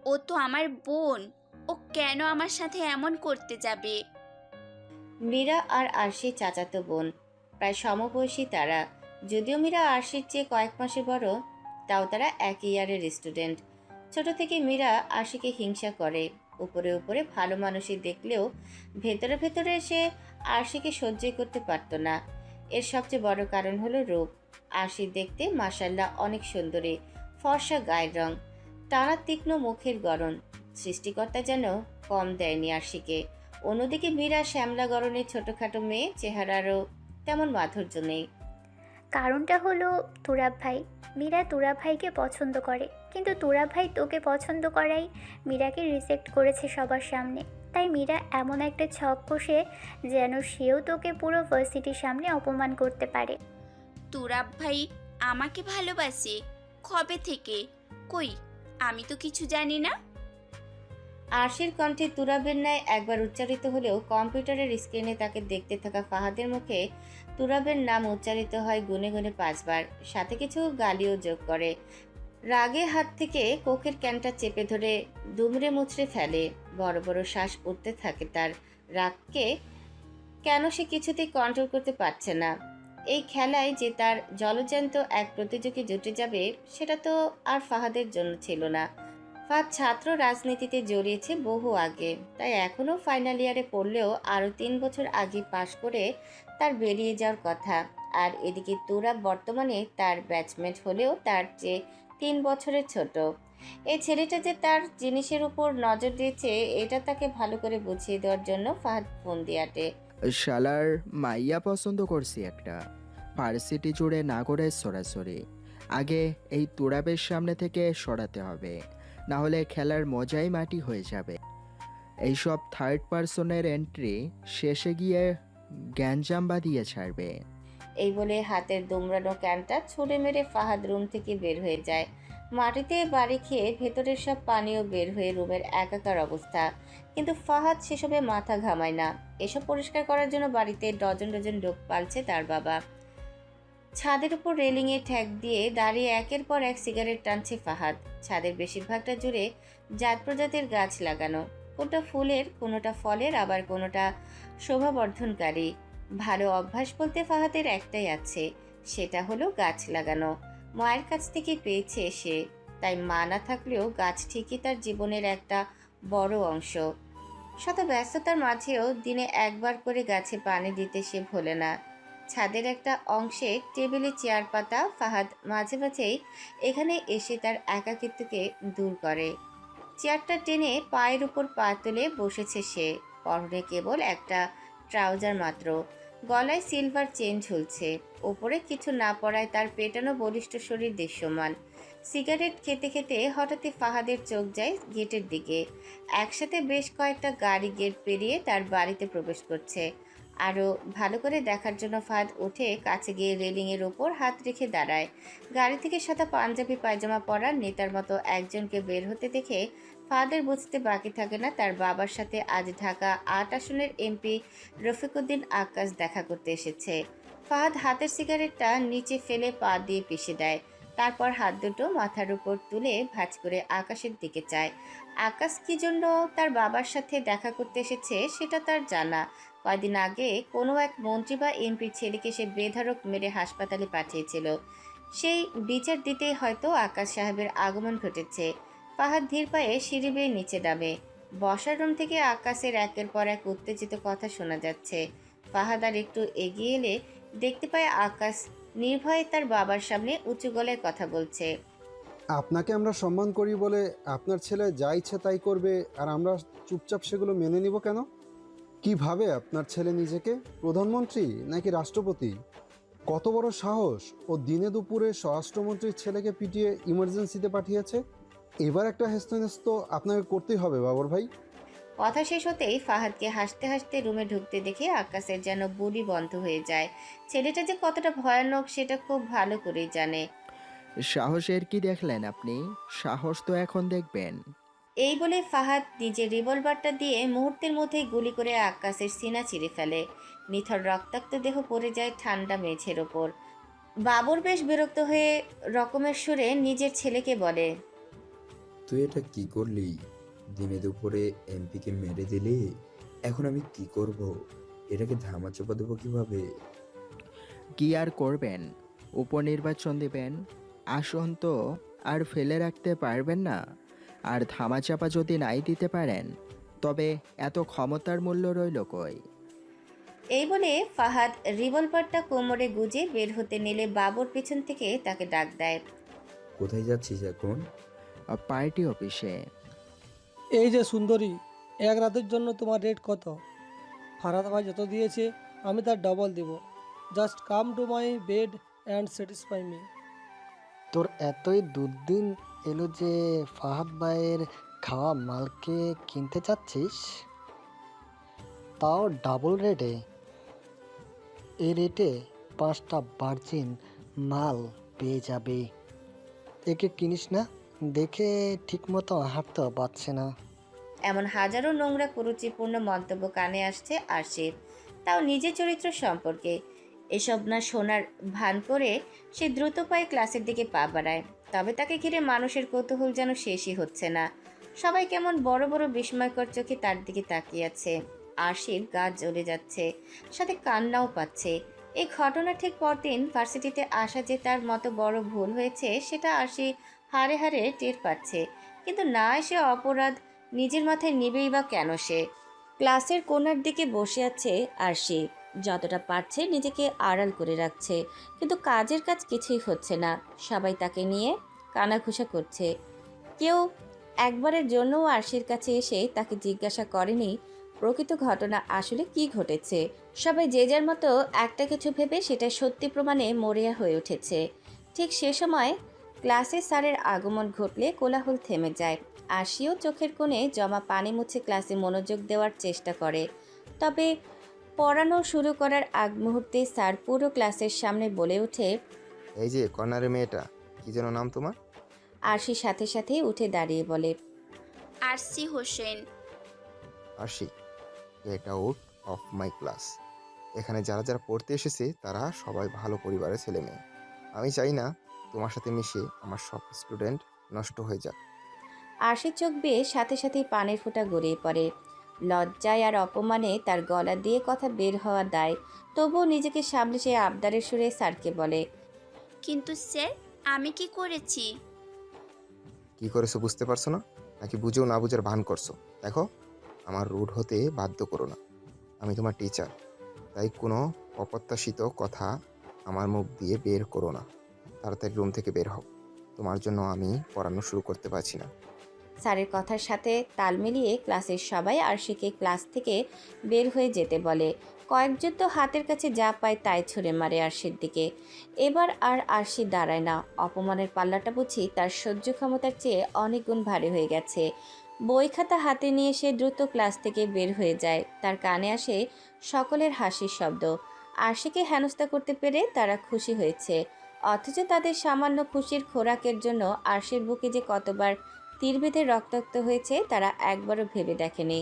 ও তো আমার বোন। ও কেন আমার সাথে এমন করতে যাবে?
মীরা আর আরশি চাচাতো বোন, প্রায় সমবয়সী তারা। যদিও মীরা আরশির চেয়ে কয়েক মাসে বড়, তাও তারা এক ইয়ারের স্টুডেন্ট। ছোট থেকে মীরা আরশিকে হিংসা করে। উপরে উপরে ভালো মানুষই দেখলেও ভেতরে ভেতরে সে আরশিকে সহ্যই করতে পারত না। এর সবচেয়ে বড় কারণ হলো রূপ। আরশি দেখতে মাশাআল্লাহ অনেক সুন্দরী, ফর্সা গায়ের রং। টানা তীক্ষ্ণ মুখের গড়ন। সৃষ্টিকর্তা যেন কম দেয়নি আরশিকে। অন্যদিকে মীরা শ্যামলা গড়নের ছোটখাটো মেয়ে, চেহারারও তেমন মাধুর্য নেই।
কারণটা হলো তুরাব ভাই। মীরা তুরাব ভাইকে পছন্দ করে, কিন্তু তুরাব ভাই তোকে পছন্দ করাই মীরাকে রিজেক্ট করেছে সবার সামনে। তাই মীরা এমন একটা ছক কষে যেন সেও তোকে পুরো ভার্সিটির সামনে অপমান করতে পারে।
তুরাব ভাই আমাকে ভালোবাসে? কবে থেকে? কই, আমি তো কিছু জানি না।
আরশির কণ্ঠে তুরাবের ন্যায় একবার উচ্চারিত হলেও কম্পিউটারের স্ক্রিনে তাকে দেখতে থাকা ফাহাদের মুখে তুরাবের নাম উচ্চারিত হয় গুনে গুনে 5 বার, সাথে কিছু গালিও যোগ করে। রাগে হাত থেকে কোকের ক্যানটা চেপে ধরে দুমড়ে মুচড়ে ফেলে। বড় বড় শ্বাস উঠতে থাকে তার। রাগকে কেন সে কিছুতেই কন্ট্রোল করতে পারছে না। এই খেলায় যে তার জলজ্যান্ত এক প্রতিযোগী জুটে যাবে, সেটা তো আর ফাহাদের জন্য ছিল না। ফাহাদ ছাত্র রাজনীতিতে জড়িয়েছে বহু আগে, তাই এখনও ফাইনাল ইয়ারে পড়লেও আরও 3 বছর আগে পাশ করে তার বেরিয়ে যাওয়ার কথা। আর এদিকে তুরাব বর্তমানে তার ব্যাচমেট হলেও তার চেয়ে 3 বছরের ছোট। এই ছেলেটা যে তার জিনিসের উপর নজর দিয়েছে, এটা তাকে ভালো করে বুঝিয়ে দেওয়ার জন্য ফাহাদ ফোন দিয়ে আটে।
শালার মাইয়া পছন্দ করছি একটা, ভার্সিটি জুড়ে না করে সরাসরি। আগে এই তুরাবের সামনে থেকে সরাতে হবে, না হলে খেলার মজাই মাটি হয়ে যাবে। এইসব থার্ড পার্সনের এন্ট্রি শেষে গিয়ে গ্যাঞ্জাম বাঁধিয়ে ছাড়বে।
এই বলে হাতের দুমড়ানো ক্যানটা ছুঁড়ে মেরে ফাহাদ রুম থেকে বের হয়ে যায়। মাটিতে বাড়ি খেয়ে ভেতরের সব পানিও বের হয়ে রুমের একাকার অবস্থা। কিন্তু ফাহাদ সেসবে মাথা ঘামায় না। এসব পরিষ্কার করার জন্য বাড়িতে ডজন ডজন লোক পালছে তার বাবা। ছাদের উপর রেলিংয়ে ঠ্যাক দিয়ে দাঁড়িয়ে একের পর এক সিগারেট টানছে ফাহাদ। ছাদের বেশিরভাগটা জুড়ে জাত প্রজাতির গাছ লাগানো, কোনটা ফুলের, কোনোটা ফলের, আবার কোনোটা শোভাবর্ধনকারী। ভালো অভ্যাস বলতে ফাহাদের একটাই আছে, সেটা হলো গাছ লাগানো। মায়ের কাছ থেকে পেয়েছে সে, তাই মা না থাকলেও গাছ ঠিকই তার জীবনের একটা বড় অংশ। শত ব্যস্ততার মাঝেও দিনে একবার করে গাছে পানি দিতে সে ভোলে না। ছাদের একটা অংশে টেবিলে চেয়ার পাতা ফাহাদ মাঝে মাঝেই এখানে এসে তার একাকিত্বকে দূর করে। চেয়ারটা টেনে পায়ের উপর পা তুলে বসেছে সে। পরনে কেবল একটা ট্রাউজার মাত্র, গলায় সিলভার চেন ঝুলছে। ওপরে কিছু না পড়ায় তার পেটানো বলিষ্ঠ শরীর দৃশ্যমান। সিগারেট খেতে খেতে হঠাৎই ফাহাদের চোখ যায় গেটের দিকে। একসাথে বেশ কয়েকটা গাড়ি গেট পেরিয়ে তার বাড়িতে প্রবেশ করছে। আরও ভালো করে দেখার জন্য ফাহাদ উঠে কাছে গিয়ে রেলিংয়ের ওপর হাত রেখে দাঁড়ায়। গাড়ি থেকে সাদা পাঞ্জাবি পায়জামা পরা নেতার মতো একজনকে বের হতে দেখে ফাহাদের বুঝতে বাকি থাকে না তার বাবার সাথে আজ ঢাকা 8 আসনের এমপি রফিকুদ্দিন আক্কাস দেখা করতে এসেছে। ফাহাদ হাতের সিগারেটটা নিচে ফেলে পা দিয়ে পিষে দেয়। তারপর হাত দুটো মাথার উপর তুলে ভাঁজ করে আকাশের দিকে চায়। আকাশ কি জন্য তার বাবার সাথে দেখা করতে এসেছে সেটা তার জানা। কয়দিন আগে কোনো এক মন্ত্রী বা এমপির ছেলেকে সে বেধড়ক মেরে হাসপাতালে পাঠিয়েছিল। সেই বিচার দিতেই হয়তো আকাশ সাহেবের আগমন ঘটেছে। ফাহাদ ধীর পায়ে সিঁড়ি বেয়ে নিচে নামে। বসার রুম থেকে আকাশের একের পর এক উত্তেজিত কথা শোনা যাচ্ছে। ফাহাদ আর একটু এগিয়ে এলে দেখতে পায় আকাশ নির্ভয়ে তার বাবার সামনে উঁচু গলায় কথা বলছে।
আপনাকে আমরা সম্মান করি বলে আপনার ছেলে যা ইচ্ছে তাই করবে, আর আমরা চুপচাপ সেগুলো মেনে নিব কেন? কিভাবে আপনার ছেলে নিজেকে প্রধানমন্ত্রী নাকি রাষ্ট্রপতি? কত বড় সাহস! ও দিনে দুপুরে স্বরাষ্ট্রমন্ত্রীর ছেলেকে পিটিয়ে ইমার্জেন্সিতে পাঠিয়েছে। এবার একটা হেস্তনেস্ত আপনাকে করতেই হবে বাবর ভাই।
কথা শেষ হতেই ফাহাদকে হাসতে হাসতে রুমে ঢুকতে দেখে আকাশের যেন বুড়ি বন্ধ হয়ে যায়। ছেলেটা যে কতটা ভয়ানক সেটা খুব ভালো করেই জানে।
সাহসের কি দেখলেন আপনি? সাহস তো এখন দেখবেন।
এই বলে ফাহাদ নিজের রিভলভারটা দিয়ে মুহূর্তের মধ্যেই গুলি করে আকাশের সিনা চিরে ফেলে। নিথর রক্তাক্ত দেহ পড়ে যায় ঠান্ডা মেঝের ওপর। বাবর বেশ বিরক্ত হয়ে রকমের সুরে নিজের ছেলেকে বলে,
তুই এটা কি করলি? দিনে দুপুরে এমপিকে মেরে দিলি। এখন আমি কি করব? এটাকে ধামাচাপা দেবো কিভাবে?
কি আর করবেন? উপনির্বাচন দেবেন। আসন তো আর ফেলে রাখতে পারবেন না। আর ধামাচাপা যদি নাই দিতে পারেন, তবে এত ক্ষমতার মূল্য রইল কই?
এই বলে ফাহাদ রিভলভারটা কোমরে গুজে বের হতে নিলে বাবর পিছন থেকে তাকে ডাক দেয়।
কোথায় যাচ্ছিস এখন?
পার্টি অফিসে।
এই যে সুন্দরী, এক রাতের জন্য তোমার রেট কত? ফারাদ ভাই যত দিয়েছে আমি তার ডবল দেব। Just come to my bed and satisfy me.
তোর এতই দুর্দিন এলো যে ফাহাদ ভাইয়ের খাওয়া মালকে কিনতে চাচ্ছিস, তাও ডাবল রেটে? এই রেটে 5টা ভার্জিন মাল পেয়ে যাবে। একে কিনিস না, দেখে ঠিকমতো হাঁটতেও পারছে না।
এমন হাজারো নোংরা কুরুচিপূর্ণ মন্তব্য কানে আসছে আরশির, তাও নিজের চরিত্র সম্পর্কে। এসব না শোনার ভান করে সে দ্রুত পায়ে ক্লাসের দিকে পা বাড়ায়। তবে তাকে ঘিরে মানুষের কৌতূহল যেন শেষই হচ্ছে না। সবাই কেমন বড় বড় বিস্ময়কর চোখে তার দিকে তাকিয়ে আছে। আরশির গা জ্বলে যাচ্ছে, সাথে কান্নাও পাচ্ছে। এই ঘটনা ঠিক পরদিন ভার্সিটিতে আসা যে তার মতো বড় ভুল হয়েছে সেটা আরশি হাড়ে হাড়ে টের পাচ্ছে। কিন্তু না এসে অপরাধ নিজের মাথায় নিবেই বা কেন সে? ক্লাসের কোণার দিকে বসে আছে আরশি, যতটা পারছে নিজেকে আড়াল করে রাখছে, কিন্তু কাজের কাজ কিছুই হচ্ছে না। সবাই তাকে নিয়ে কানাঘুষা করছে। কেউ একবারের জন্যও আরশির কাছে এসে তাকে জিজ্ঞাসা করেনি প্রকৃত ঘটনা আসলে কি ঘটেছে। সবাই যে যার মতো একটা কিছু ভেবে সেটা সত্যি প্রমাণে মরিয়া হয়ে উঠেছে। ঠিক সে সময় ক্লাসে স্যারের আগমন ঘটলে কোলাহল থেমে যায়। আরশিও চোখের কোণে জমা পানি মুছে ক্লাসে মনোযোগ দেওয়ার চেষ্টা করে। তবে পড়ানো শুরু করার আগ মুহূর্তে স্যার পুরো ক্লাসের সামনে বলে ওঠে,
এই যে কর্নারের মেয়েটা, কি যেন নাম তোমার?
আরশি সাথে সাথেই উঠে দাঁড়িয়ে বলে,
Arshi Hossain.
Arshi, get out of my class. এখানে যারা যারা পড়তে এসেছে তারা সবাই ভালো পরিবারের ছেলে মেয়ে। আমি চাই না তোমার সাথে মিশে আমার সব স্টুডেন্ট নষ্ট হয়ে যাক।
আরশির চোখ বেয়ে সাথে সাথেই পানির ফোঁটা গড়িয়ে পড়ে। লজ্জায় আর অপমানে তার গলা দিয়ে কথা বের হওয়া দায়, তবুও নিজেকে সামলে সে আবদারের সুরে স্যারকে বলে,
কিন্তু স্যার, আমি কি করেছি?
কি করেছো বুঝতে পারছো না, নাকি বুঝেও না বুঝার ভান করছো? দেখো, আমার রুড হতে বাধ্য করো না। আমি তোমার টিচার, তাই কোনো অপ্রত্যাশিত কথা আমার মুখ দিয়ে বের করো না। তাড়াতাড়ি রুম থেকে বের হও, তোমার জন্য আমি পড়ানো শুরু করতে পারছি না।
স্যারের কথার সাথে তাল মিলিয়ে ক্লাসের সবাই আরশিকে ক্লাস থেকে বের হয়ে যেতে বলে। কয়েকজন তো হাতের কাছে যা পায় তাই ছুঁড়ে মারে আরশির দিকে। এবার আর আরশি দাঁড়ায় না। অপমানের পাল্লাটা বুঝি তার সহ্য ক্ষমতার চেয়ে অনেক গুণ ভারী হয়ে গেছে। বই খাতা হাতে নিয়ে সে দ্রুত ক্লাস থেকে বের হয়ে যায়। তার কানে আসে সকলের হাসির শব্দ। আরশিকে হেনস্থা করতে পেরে তারা খুশি হয়েছে, অথচ তাদের সামান্য খুশির খোরাকের জন্য আরশির বুকে যে কতবার তীর বেঁধে রক্তাক্ত হয়েছে তারা একবারও ভেবে দেখেনি।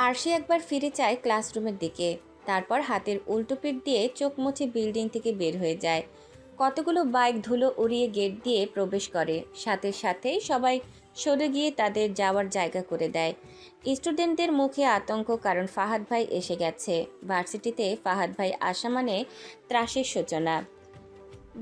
আরশি একবার ফিরে চায় ক্লাসরুমের দিকে, তারপর হাতের উল্টো পিঠ দিয়ে চোখ মুছে বিল্ডিং থেকে বের হয়ে যায়। কতগুলো বাইক ধুলো উড়িয়ে গেট দিয়ে প্রবেশ করে, সাথে সাথেই সবাই সরে গিয়ে তাদের যাওয়ার জায়গা করে দেয়। স্টুডেন্টদের মুখে আতঙ্ক, কারণ ফাহাদ ভাই এসে গেছে। ভার্সিটিতে ফাহাদ ভাই আসা মানে ত্রাসের সূচনা।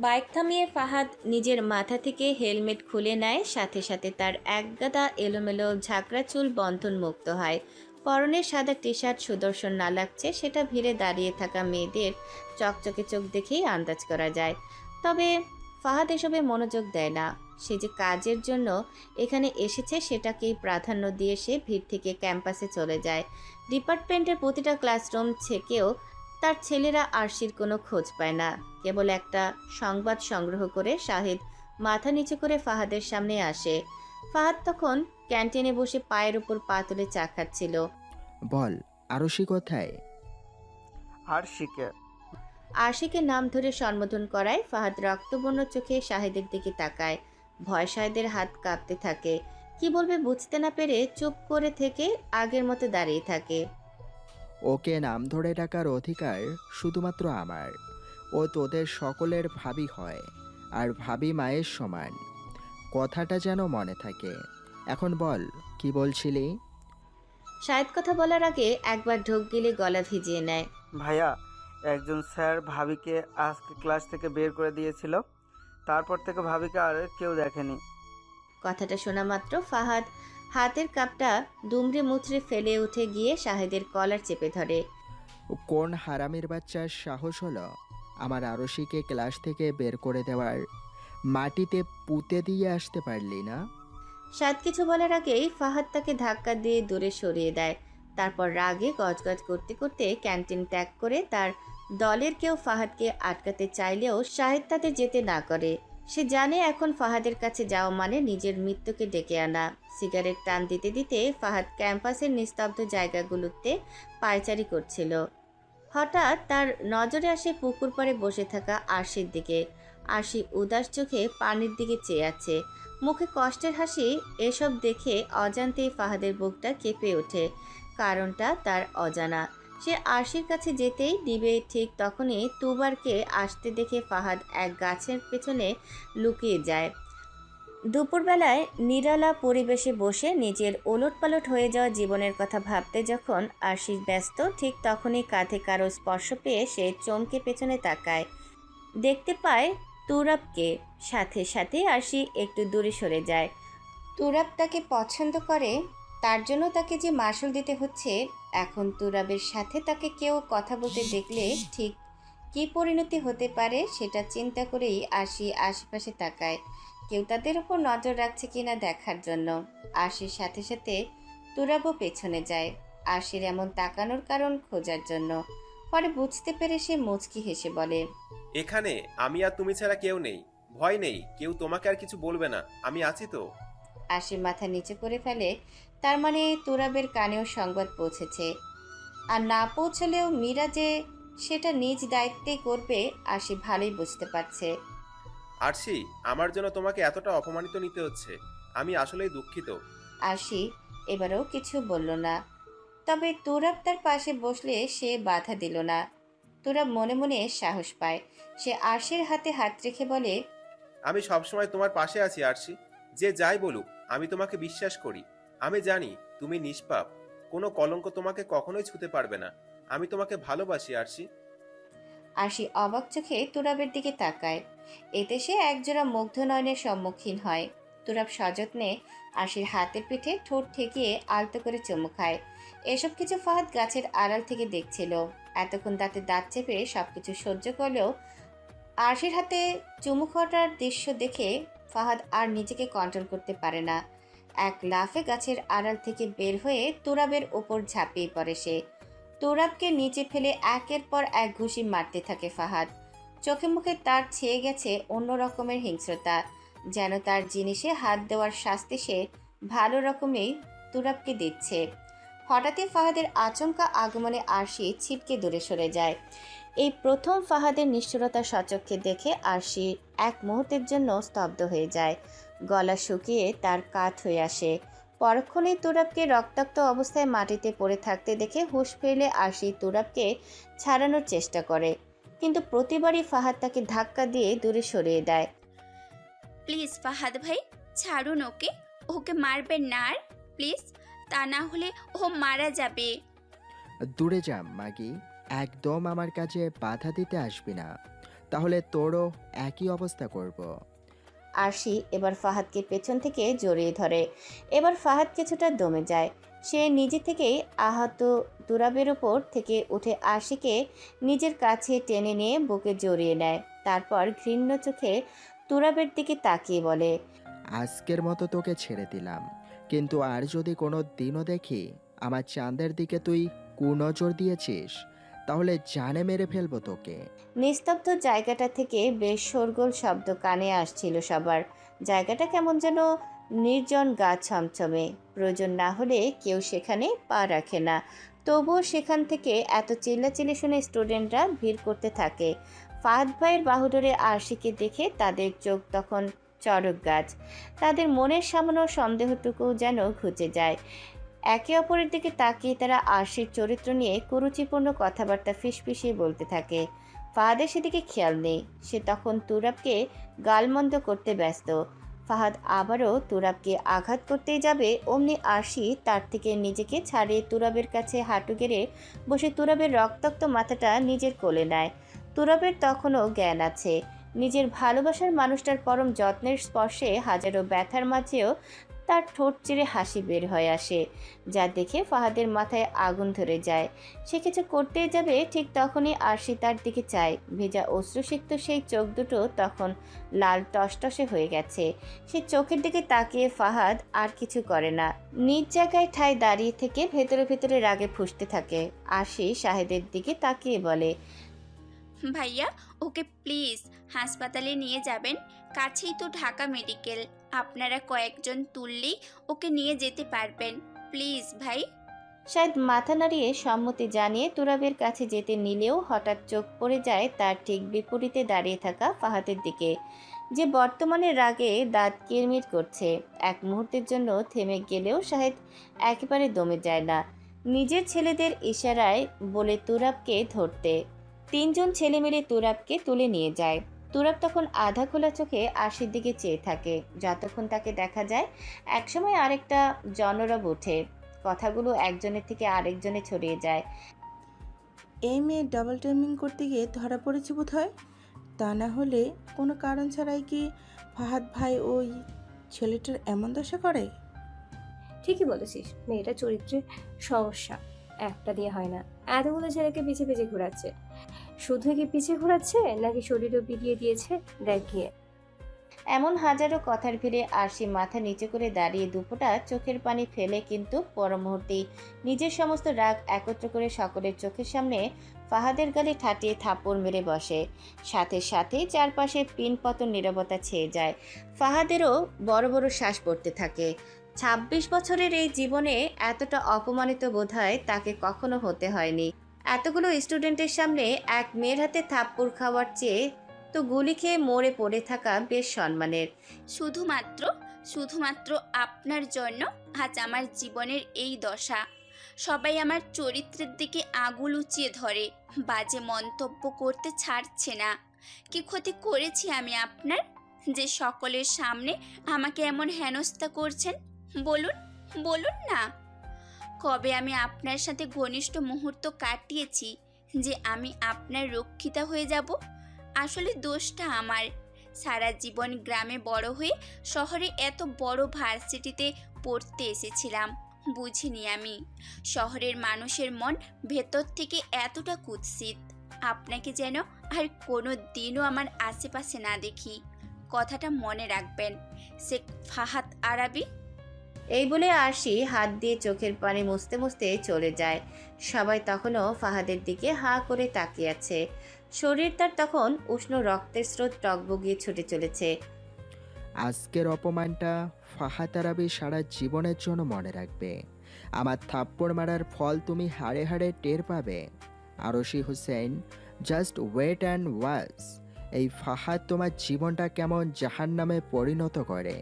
বাইক থামিয়ে ফাহাদ নিজের মাথা থেকে হেলমেট খুলে নেয়, সাথে সাথে তার একগাদা এলোমেলো ঝাঁকড়া চুল বন্ধন মুক্ত হয়। পরনে সাদা টি শার্ট সুদর্শন না লাগছে সেটা ভিড়ে দাঁড়িয়ে থাকা মেয়েদের চকচকে চোখ দেখেই আন্দাজ করা যায়। তবে ফাহাদ এসবে মনোযোগ দেয় না। সে যে কাজের জন্য এখানে এসেছে সেটাকেই প্রাধান্য দিয়ে সে ভিড় থেকে ক্যাম্পাসে চলে যায়। ডিপার্টমেন্টের প্রতিটা ক্লাসরুম থেকেও তার ছেলেরা আরশির কোনো খোঁজ পায় না। কেবল একটা সংবাদ সংগ্রহ করে শাহিদ মাথা নিচু করে ফাহাদের সামনে আসে। ফাহাদ তখন ক্যান্টিনে বসে পায়ের উপর পা তুলে চা খাচ্ছিল।
বল, আরশি কোথায়?
আরশিকে?
আশিকে নাম ধরে সম্বোধন করায় ফাহাদ রক্তবর্ণ চোখে শাহিদের দিকে তাকায়। ভয় শাহিদের হাত কাঁপতে থাকে। কি বলবে বুঝতে না পেরে চুপ করে থেকে আগের মতো দাঁড়িয়ে থাকে।
ওকে নাম ধরে ডাকার অধিকার শুধুমাত্র আমার। ও তোদের সকলের ভাবি হয়, আর ভাবি মায়ের সমান। কথাটা যেন মনে থাকে। এখন বল, কি বলছিলি?
শাহিদ কথা বলার আগে একবার ঢোক গিলে গলা ভিজিয়ে নেয়।
ভাইয়া, একজন স্যার ভাবিকে আজকে ক্লাস থেকে বের করে দিয়েছিল। তারপর থেকে ভাবিকে আর কেউ দেখেনি।
কথাটা শোনা মাত্র ফাহাদ হাতের কাপটা দুমড়ে মুচড়ে ফেলে উঠে গিয়ে শাহিদের কলার চেপে ধরে।
কোন হারামির বাচ্চার সাহস হলো আমার আরশিকে ক্লাস থেকে বের করে দেওয়ার? মাটিতে পুঁতে দিয়ে আসতে পারলি না?
সাদ কিছু বলার আগেই ফাহাদ তাকে ধাক্কা দিয়ে দূরে সরিয়ে দেয়। তারপর রাগে গজগজ করতে করতে ক্যান্টিন ত্যাগ করে তার দলের কেউ ফাহাদকে আটকাতে চাইলেও শাহেদ তাদের যেতে না করে। সে জানে এখন ফাহাদের কাছে যাওয়া মানে নিজের মৃত্যুকে ডেকে আনা। সিগারেট টান দিতে দিতে ফাহাদ ক্যাম্পাসের নিস্তব্ধ জায়গাগুলোতে পায়চারি করছিল। হঠাৎ তার নজরে আসে পুকুর পাড়ে বসে থাকা আরশির দিকে। আরশি উদাস চোখে পানির দিকে চেয়ে আছে, মুখে কষ্টের হাসি। এসব দেখে অজান্তেই ফাহাদের বুকটা কেঁপে ওঠে। কারণটা তার অজানা। সে আরশির কাছে যেতেই দিবে, ঠিক তখনই তুবারকে আসতে দেখে ফাহাদ এক গাছের পেছনে লুকিয়ে যায়। দুপুরবেলায় নিরালা পরিবেশে বসে নিজের ওলটপালট হয়ে যাওয়া জীবনের কথা ভাবতে যখন আরশি ব্যস্ত, ঠিক তখনই কাঁধে কারো স্পর্শ পেয়ে সে চমকে পেছনে তাকায়। দেখতে পায় তুরাবকে। সাথে সাথে আরশি একটু দূরে সরে যায়। তুরাব তাকে পছন্দ করে, তার জন্য তাকে যে মাসুল দিতে হচ্ছে। এখন তুরাবের সাথে তাকে কেউ কথা বলতে দেখলে ঠিক কী পরিণতি হতে পারে সেটা চিন্তা করেই আরশি আশেপাশে তাকায়, কেউ তাদের উপর নজর রাখছে কিনা দেখার জন্য। আরশির সাথে সাথে তুরাবও পেছনে যায় আরশির এমন তাকানোর কারণ খোঁজার জন্য। পরে বুঝতে পেরে সে মুচকি হেসে বলে,
এখানে আমি আর তুমি ছাড়া কেউ নেই, ভয় নেই, কেউ তোমাকে আর কিছু বলবে না, আমি আছি তো।
আরশি মাথা নিচু করে ফেলে। তার মানে তুরাবের কানেও সংবাদ পৌঁছেছে, আর না পৌঁছলেও মীরা যে সেটা নিজ দায়িত্বে করবে আরশি ভালোই বুঝতে পারছে।
আরশি, আমার জন্য তোমাকে এতটা অপমানিত নিতে হচ্ছে, আমি আসলেই দুঃখিত।
আরশি এবারেও কিছু বলল না, তবে তুরাব তার পাশে বসলে সে বাধা দিল না। তুরাব মনে মনে সাহস পায়। সে আরশির হাতে হাত রেখে বলে,
আমি সবসময় তোমার পাশে আছি আরশি, যে যাই বলুক আমি তোমাকে বিশ্বাস করি। আমি জানি তুমি নিষ্পাপ, কোনো কলঙ্ক তোমাকে কখনোই ছুঁতে পারবে না। আমি তোমাকে ভালোবাসি আরশি।
আরশি অবাক চোখে তুরাবের দিকে তাকায়। এতে সে একজোড়া মুগ্ধ নয়নের সম্মুখীন হয়। তুরাব সযত্নে আরশির হাতের পিঠে ঠোঁট ঠেকিয়ে আলতো করে চুমু খায়। এসব কিছু ফাহাদ গাছের আড়াল থেকে দেখছিল। এতক্ষণ দাঁতে দাঁত চেপে সবকিছু সহ্য করলেও আরশির হাতে চুমু খাওয়াটার দৃশ্য দেখে ফাহাদ আর নিজেকে কন্ট্রোল করতে পারে না। এক লাফে গাছের আড়াল থেকে বের হয়ে তুরাবের ওপর ঝাঁপিয়ে পড়ে সে। তুরাবকে নিচে ফেলে একের পর এক ঘুষি মারতে থাকে ফাহাদ। চোখে মুখে তার ছেয়ে গেছে অন্য রকমের হিংস্রতা, যেন তার জিনিসে হাত দেওয়ার শাস্তি সে ভালো রকমেই তুরাবকে দিচ্ছে। হঠাৎই ফাহাদের আচমকা আগমনে আরশি ছিটকে দূরে সরে যায়। এই প্রথম ফাহাদের নিষ্ঠুরতা সচক্ষে দেখে আরশি এক মুহূর্তের জন্য স্তব্ধ হয়ে যায়। গলা শুকিয়ে তার কাত হয়ে আসে। পরক্ষণেই তুরাবকে রক্তাক্ত অবস্থায় মাটিতে পড়ে থাকতে দেখে হুঁশ ফিরলে আরশি তুরাবকে ছাড়ানোর চেষ্টা করে, কিন্তু প্রতিবারই ফাহাদ তাকে ধাক্কা দিয়ে দূরে সরিয়ে দেয়।
প্লিজ ফাহাদ ভাই, ছাড়ুন ওকে, ওকে মারবেন না আর প্লিজ, তা না হলে ও মারা যাবে।
দূরে যা মাগি, একদম আমার কাছে বাধা দিতে আসবি না, তাহলে তোরও একই অবস্থা করব।
আরশি এবার ফাহাদকে পেছন থেকে জড়িয়ে ধরে। এবার ফাহাদ কিছুটা দমে যায়। সে নিজে থেকেই আহত তুরাবের ওপর থেকে উঠে আরশিকে নিজের কাছে টেনে নিয়ে বুকে জড়িয়ে নেয়। তারপর ঘৃণ্য চোখে তুরাবের দিকে তাকিয়ে বলে,
আজকের মতো তোকে ছেড়ে দিলাম, কিন্তু আর যদি কোনো দিনও দেখি আমার চাঁদের দিকে তুই কুনজর দিয়েছিস, তাহলে জানে মেরে ফেলবো তোকে।
নিস্তব্ধ জায়গাটা থেকে বেশ শোরগোল শব্দ কানে আসছিল সবার। জায়গাটা কেমন যেন নির্জন গা ছমছমে। প্রয়োজন না হলে কেউ সেখানে পা রাখে না, তবুও সেখান থেকে এত চিল্লাচিল্লি শুনে স্টুডেন্টরা ভিড় করতে থাকে। ফাহাদ ভাইয়ের বাহুডোরে আরশিকে দেখে তাদের চোখ তখন চড়ক গাছ। তাদের মনের সামান্য সন্দেহটুকু যেন ঘুচে যায়। একে অপরের দিকে তাকিয়ে তারা আরশির চরিত্র নিয়ে কুরুচিপূর্ণ কথাবার্তা ফিসফিসিয়ে বলতে থাকে। ফাহাদের সেদিকে খেয়াল নেই, সে তখন তুরাবকে গালমন্দ করতে ব্যস্ত। ফাহাদ আবারও তুরাবকে আঘাত করতেই যাবে, অমনি আরশি তার থেকে নিজেকে ছাড়িয়ে তুরাবের কাছে হাঁটু গেড়ে বসে তুরাবের রক্তাক্ত মাথাটা নিজের কোলে নেয়। তুরাবের তখনও জ্ঞান আছে। নিজের ভালোবাসার মানুষটার পরম যত্নের স্পর্শে হাজারো ব্যথার মাঝেও তার ঠোঁট চিরে হাসি বের হয়ে আসে, যা দেখে ফাহাদের মাথায় আগুন ধরে যায়। সে কিছু করতেই যাবে, ঠিক তখনই আরশি তার দিকে চায়। ভেজা অশ্রুসিক্ত সেই চোখ দুটো তখন লাল টসটসে হয়ে গেছে। সে চোখের দিকে তাকিয়ে ফাহাদ আর কিছু করে না, নিজ জায়গায় ঠায় দাঁড়িয়ে থেকে ভেতরে ভেতরে রাগে ফুঁসতে থাকে। আরশি শাহেদের দিকে তাকিয়ে বলে,
ভাইয়া ওকে প্লিজ হাসপাতালে নিয়ে যাবেন, কাছেই তো ঢাকা মেডিকেল, আপনারা কয়েকজন তুললেই ওকে নিয়ে যেতে পারবেন, প্লিজ ভাই।
শাহেদ মাথা নাড়িয়ে সম্মতি জানিয়ে তুরাবের কাছে যেতে নিলেও হঠাৎ চোখ পড়ে যায় তার ঠিক বিপরীতে দাঁড়িয়ে থাকা ফাহাদের দিকে, যে বর্তমানে রাগে দাঁত কিরমির করছে। এক মুহূর্তের জন্য থেমে গেলেও শাহেদ একেবারে দমে যায় না। নিজের ছেলেদের ইশারায় বলে তুরাবকে ধরতে। তিনজন ছেলে মিলে তুরাবকে তুলে নিয়ে যায়। তুরাব তখন আধা খোলা চোখে আরশির দিকে চেয়ে থাকে, যতক্ষণ তাকে দেখা যায়। একসময় আরেকটা জনরব ওঠে, কথাগুলো একজনের থেকে আরেকজনে ছড়িয়ে যায়।
এই মেয়ে ডাবল টাইমিং করতে গিয়ে ধরা পড়েছে বোধ হয়। তা না হলে কোনো কারণ ছাড়াই কি ফাহাদ ভাই ওই ছেলেটার এমন দশা করে?
ঠিকই বলেছিস, মেয়েটা চরিত্রে সমস্যা একটা দিয়ে হয় না। এতগুলো ছেলেকে পিছে পিছে ঘোরাচ্ছে, শুধু কি পিছে ঘোরাচ্ছে নাকি শরীরও বিলিয়ে দিয়েছে দেখ গিয়ে।
এমন হাজারো কথার ভিড়ে আরশি মাথা নিচে করে দাঁড়িয়ে দুপোটা চোখের পানি ফেলে, কিন্তু পর মুহূর্তেই নিজের সমস্ত রাগ একত্র করে সকলের চোখের সামনে ফাহাদের গালে ঠাটিয়ে থাপ্পড় মেরে বসে। সাথে সাথেই চারপাশে পিনপতন নীরবতা ছেয়ে যায়। ফাহাদেরও বড় বড় শ্বাস পড়তে থাকে। ২৬ বছরের এই জীবনে এতটা অপমানিত বোধহয় তাকে কখনো হতে হয়নি। এতগুলো স্টুডেন্টের সামনে এক মেয়ের হাতে থাপ্পড় খাওয়ার চেয়ে তো গুলি খেয়ে মরে পড়ে থাকা বেশ সম্মানের।
শুধুমাত্র আপনার জন্য আজ আমার জীবনের এই দশা। সবাই আমার চরিত্রের দিকে আঙুল উঁচিয়ে ধরে, বাজে মন্তব্য করতে ছাড়ছে না। কি ক্ষতি করেছি আমি আপনার, যে সকলের সামনে আমাকে এমন হেনস্থা করছেন? বলুন বলুন না, কবে আমি আপনার সাথে ঘনিষ্ঠ মুহূর্ত কাটিয়েছি যে আমি আপনার রক্ষিতা হয়ে যাব? আসলে দোষটা আমার। সারা জীবন গ্রামে বড় হয়ে শহরে এত বড় ভার্সিটিতে পড়তে এসেছিলাম, বুঝিনি আমি শহরের মানুষের মন ভেতর থেকে এতটা কুৎসিত। আপনাকে যেন আর কোনো দিনও আমার আশেপাশে না দেখি, কথাটা মনে রাখবেন, শেখ ফাহাদ আরাবি।
এই বলে আরশি হাত দিয়ে চোখের পানি মুছতে মুছতে চলে যায়। সবাই তখনও ফাহাদের দিকে হাঁ করে তাকিয়ে আছে। শরীর তার তখন উষ্ণ রক্তের স্রোত টকবগিয়ে ছুটে চলেছে।
আজকের অপমানটা ফাহাদ আরাবি সারা জীবনের জন্য মনে রাখবে। আমার থাপ্পড় মারার ফল তুমি হাড়ে হাড়ে টের পাবে। Arshi Hossain, just wait and watch এই ফাহাদ তোমার জীবনটা কেমন জাহান্নামে পরিণত করে।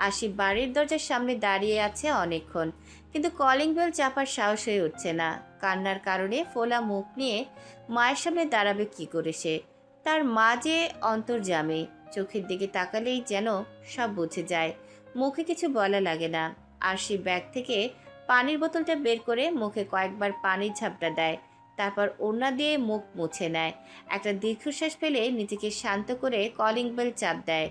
আশি বাড়ির দরজার সামনে দাঁড়িয়ে আছে অনেকক্ষণ, কিন্তু কলিং বেল চাপার সাহস হয়ে উঠছে না। কান্নার কারণে ফোলা মুখ নিয়ে মায়ের সামনে দাঁড়াবে কি করে সে? তার মা যে অন্তর্যামী, চোখের দিকে তাকালেই যেন সব বুঝে যায়। মুখে কিছু বলা লাগে না। আরশি ব্যাগ থেকে পানির বোতলটা বের করে মুখে কয়েকবার পানির ঝাপটা দেয়, তারপর ওড়না দিয়ে মুখ মুছে নেয়। একটা দীর্ঘশ্বাস ফেলে নিজেকে শান্ত করে কলিং বেল চাপ দেয়।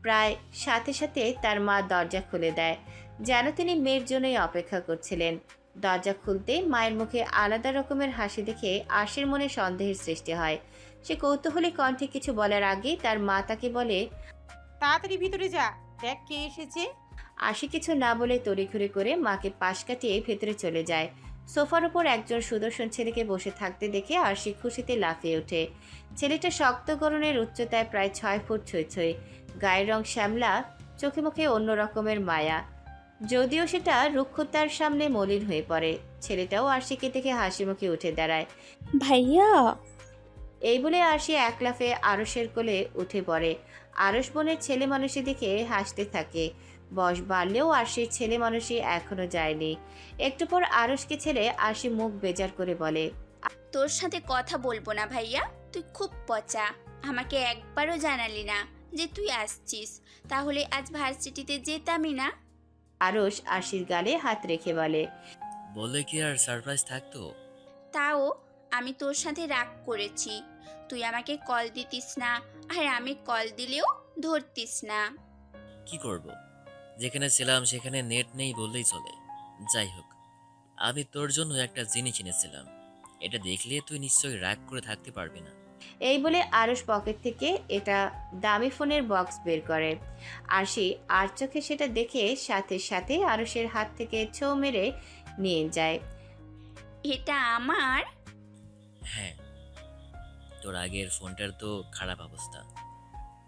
প্রায় সাথে সাথে তার মা দরজা খুলে দেয়, যেন তিনি মেয়ের জন্যই অপেক্ষা করছিলেন। দরজা খুলতেই মায়ের মুখে আলাদা রকমের হাসি দেখে আশির মনে সন্দেহের সৃষ্টি হয়। সে কৌতূহলী কণ্ঠে কিছু বলার আগেই তার মা তাকে বলে,
তাড়াতাড়ি ভিতরে যা, দেখ কে এসেছে।
আশি কিছু না বলে তড়িঘড়ি করে মাকে পাশ কাটিয়ে ভেতরে চলে যায়। সোফার উপর একজন সুদর্শন ছেলেকে বসে থাকতে দেখে আরশি খুশিতে লাফিয়ে ওঠে। ছেলেটা শক্ত গড়নের উচ্চতায় প্রায় 6 ফুট ছই ছই, গায়ের রং শ্যামলা, চোখে মুখে অন্য রকমের মায়া, যদিও সেটা রুক্ষতার সামনে মলিন হয়ে পড়ে। ছেলেটাও আরশিকে দেখে হাসি মুখে উঠে দাঁড়ায়।
ভাইয়া,
এই বলে আরশি এক লাফে আরশের কোলে উঠে পড়ে। আরশ বোনের ছেলে মানুষই দেখে হাসতে থাকে। বয়স বাড়লেও আরশির ছেলে মানুষই এখনো যায়নি। একটু পর আরশকে ছেড়ে আরশি মুখ বেজার করে বলে,
তোর সাথে কথা বলবো না ভাইয়া, তুই খুব পচা। আমাকে একবারও জানালি না যে তুই আসছিস, তাহলে আজ ভার্সিটিতে যেতামই না।
আরশ আরশির গালে হাত রেখে বলে,
বললে কি আর সারপ্রাইজ থাকতো?
তাও আমি তোর সাথে রাগ করেছি, তুই আমাকে কল দিতিস না, আর আমি কল দিলেও ধরতিস না।
কি করব? যেখানে ছিলাম সেখানে নেট নেই বললেই চলে। যাই হোক, আমি তোর জন্য একটা জিনিস এনেছিলাম। এটা দেখলে তুই নিশ্চয়ই রাগ করে থাকতে পারবি না।
এই বলে আরশ পকেট থেকে এটা দামি ফোনের বক্স বের করে। আরশি আর চোখে সেটা দেখে সাথে সাথে আরশের হাত থেকে ছোঁ মেরে নিয়ে যায়।
এটা আমার?
হ্যাঁ, তোর আগের ফোনটার তো খারাপ অবস্থা,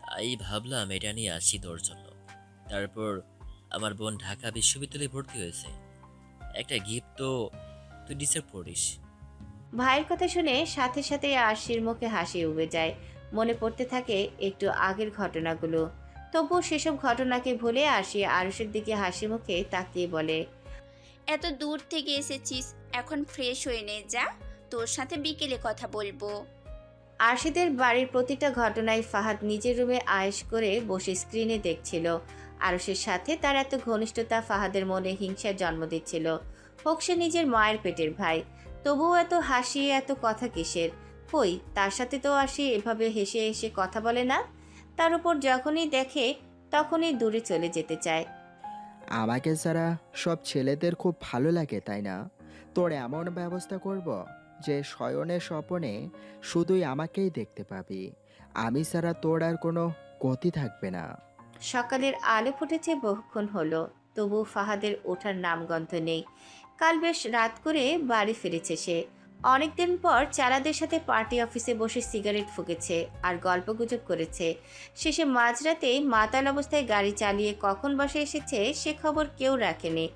তাই ভাবলাম এটা নিয়ে আসি তোর জন্য। তারপর আমার বোন ঢাকা বিশ্ববিদ্যালয়ে ভর্তি হয়েছে, একটা গিফট তো তুই ডিসার্ভ করিস।
ভাইয়ের কথা শুনে সাথে সাথে আরশির মুখে হাসি উবে যায়। মনে পড়তে থাকে একটু আগের ঘটনাগুলো। তবুও সেসব ঘটনাকে ভুলে আরশি আরশের দিকে হাসি মুখে তাকিয়ে বলে,
এত দূর থেকে এসেছিস, এখন ফ্রেশ হয়ে নে যা, তোর সাথে বিকেলে কথা বলবো।
আরশিদের বাড়ির প্রতিটা ঘটনায় ফাহাদ নিজের রুমে আয়েশ করে বসে স্ক্রিনে দেখছিল। আরশের সাথে তার এত ঘনিষ্ঠতা ফাহাদের মনে হিংসার জন্ম দিচ্ছিল। হোক সে নিজের মায়ের পেটের ভাই, তবুও এত হাসি, এত কথা কিসের? কই, তার সাথে তো আসি এভাবে হেসে হেসে কথা বলে না। তার উপর যখনই দেখে তখনই দূরে চলে যেতে চায়।
আমাকে ছাড়া সব ছেলেদের খুব ভালো লাগে, তাই না? তোর এমন ব্যবস্থা করব যে শয়নে স্বপনে শুধুই আমাকেই দেখতে পাবি। আমি ছাড়া তোর আর কোনো গতি থাকবে না।
সকালের আলো ফুটেছে বহুক্ষণ হলো, তবু ফাহাদের ওঠার নামগন্ধ নেই। কাল বেশ রাত করে বাড়ি ফিরেছে সে। অনেকদিন পর চারাদের সাথে পার্টি অফিসে বসে সিগারেট ফুঁকেছে আর গল্পগুজব করেছে। শেষে মাঝরাতে মাতাল অবস্থায় গাড়ি চালিয়ে কখন বাসে এসেছে সে খবর কেউ রাখেনি।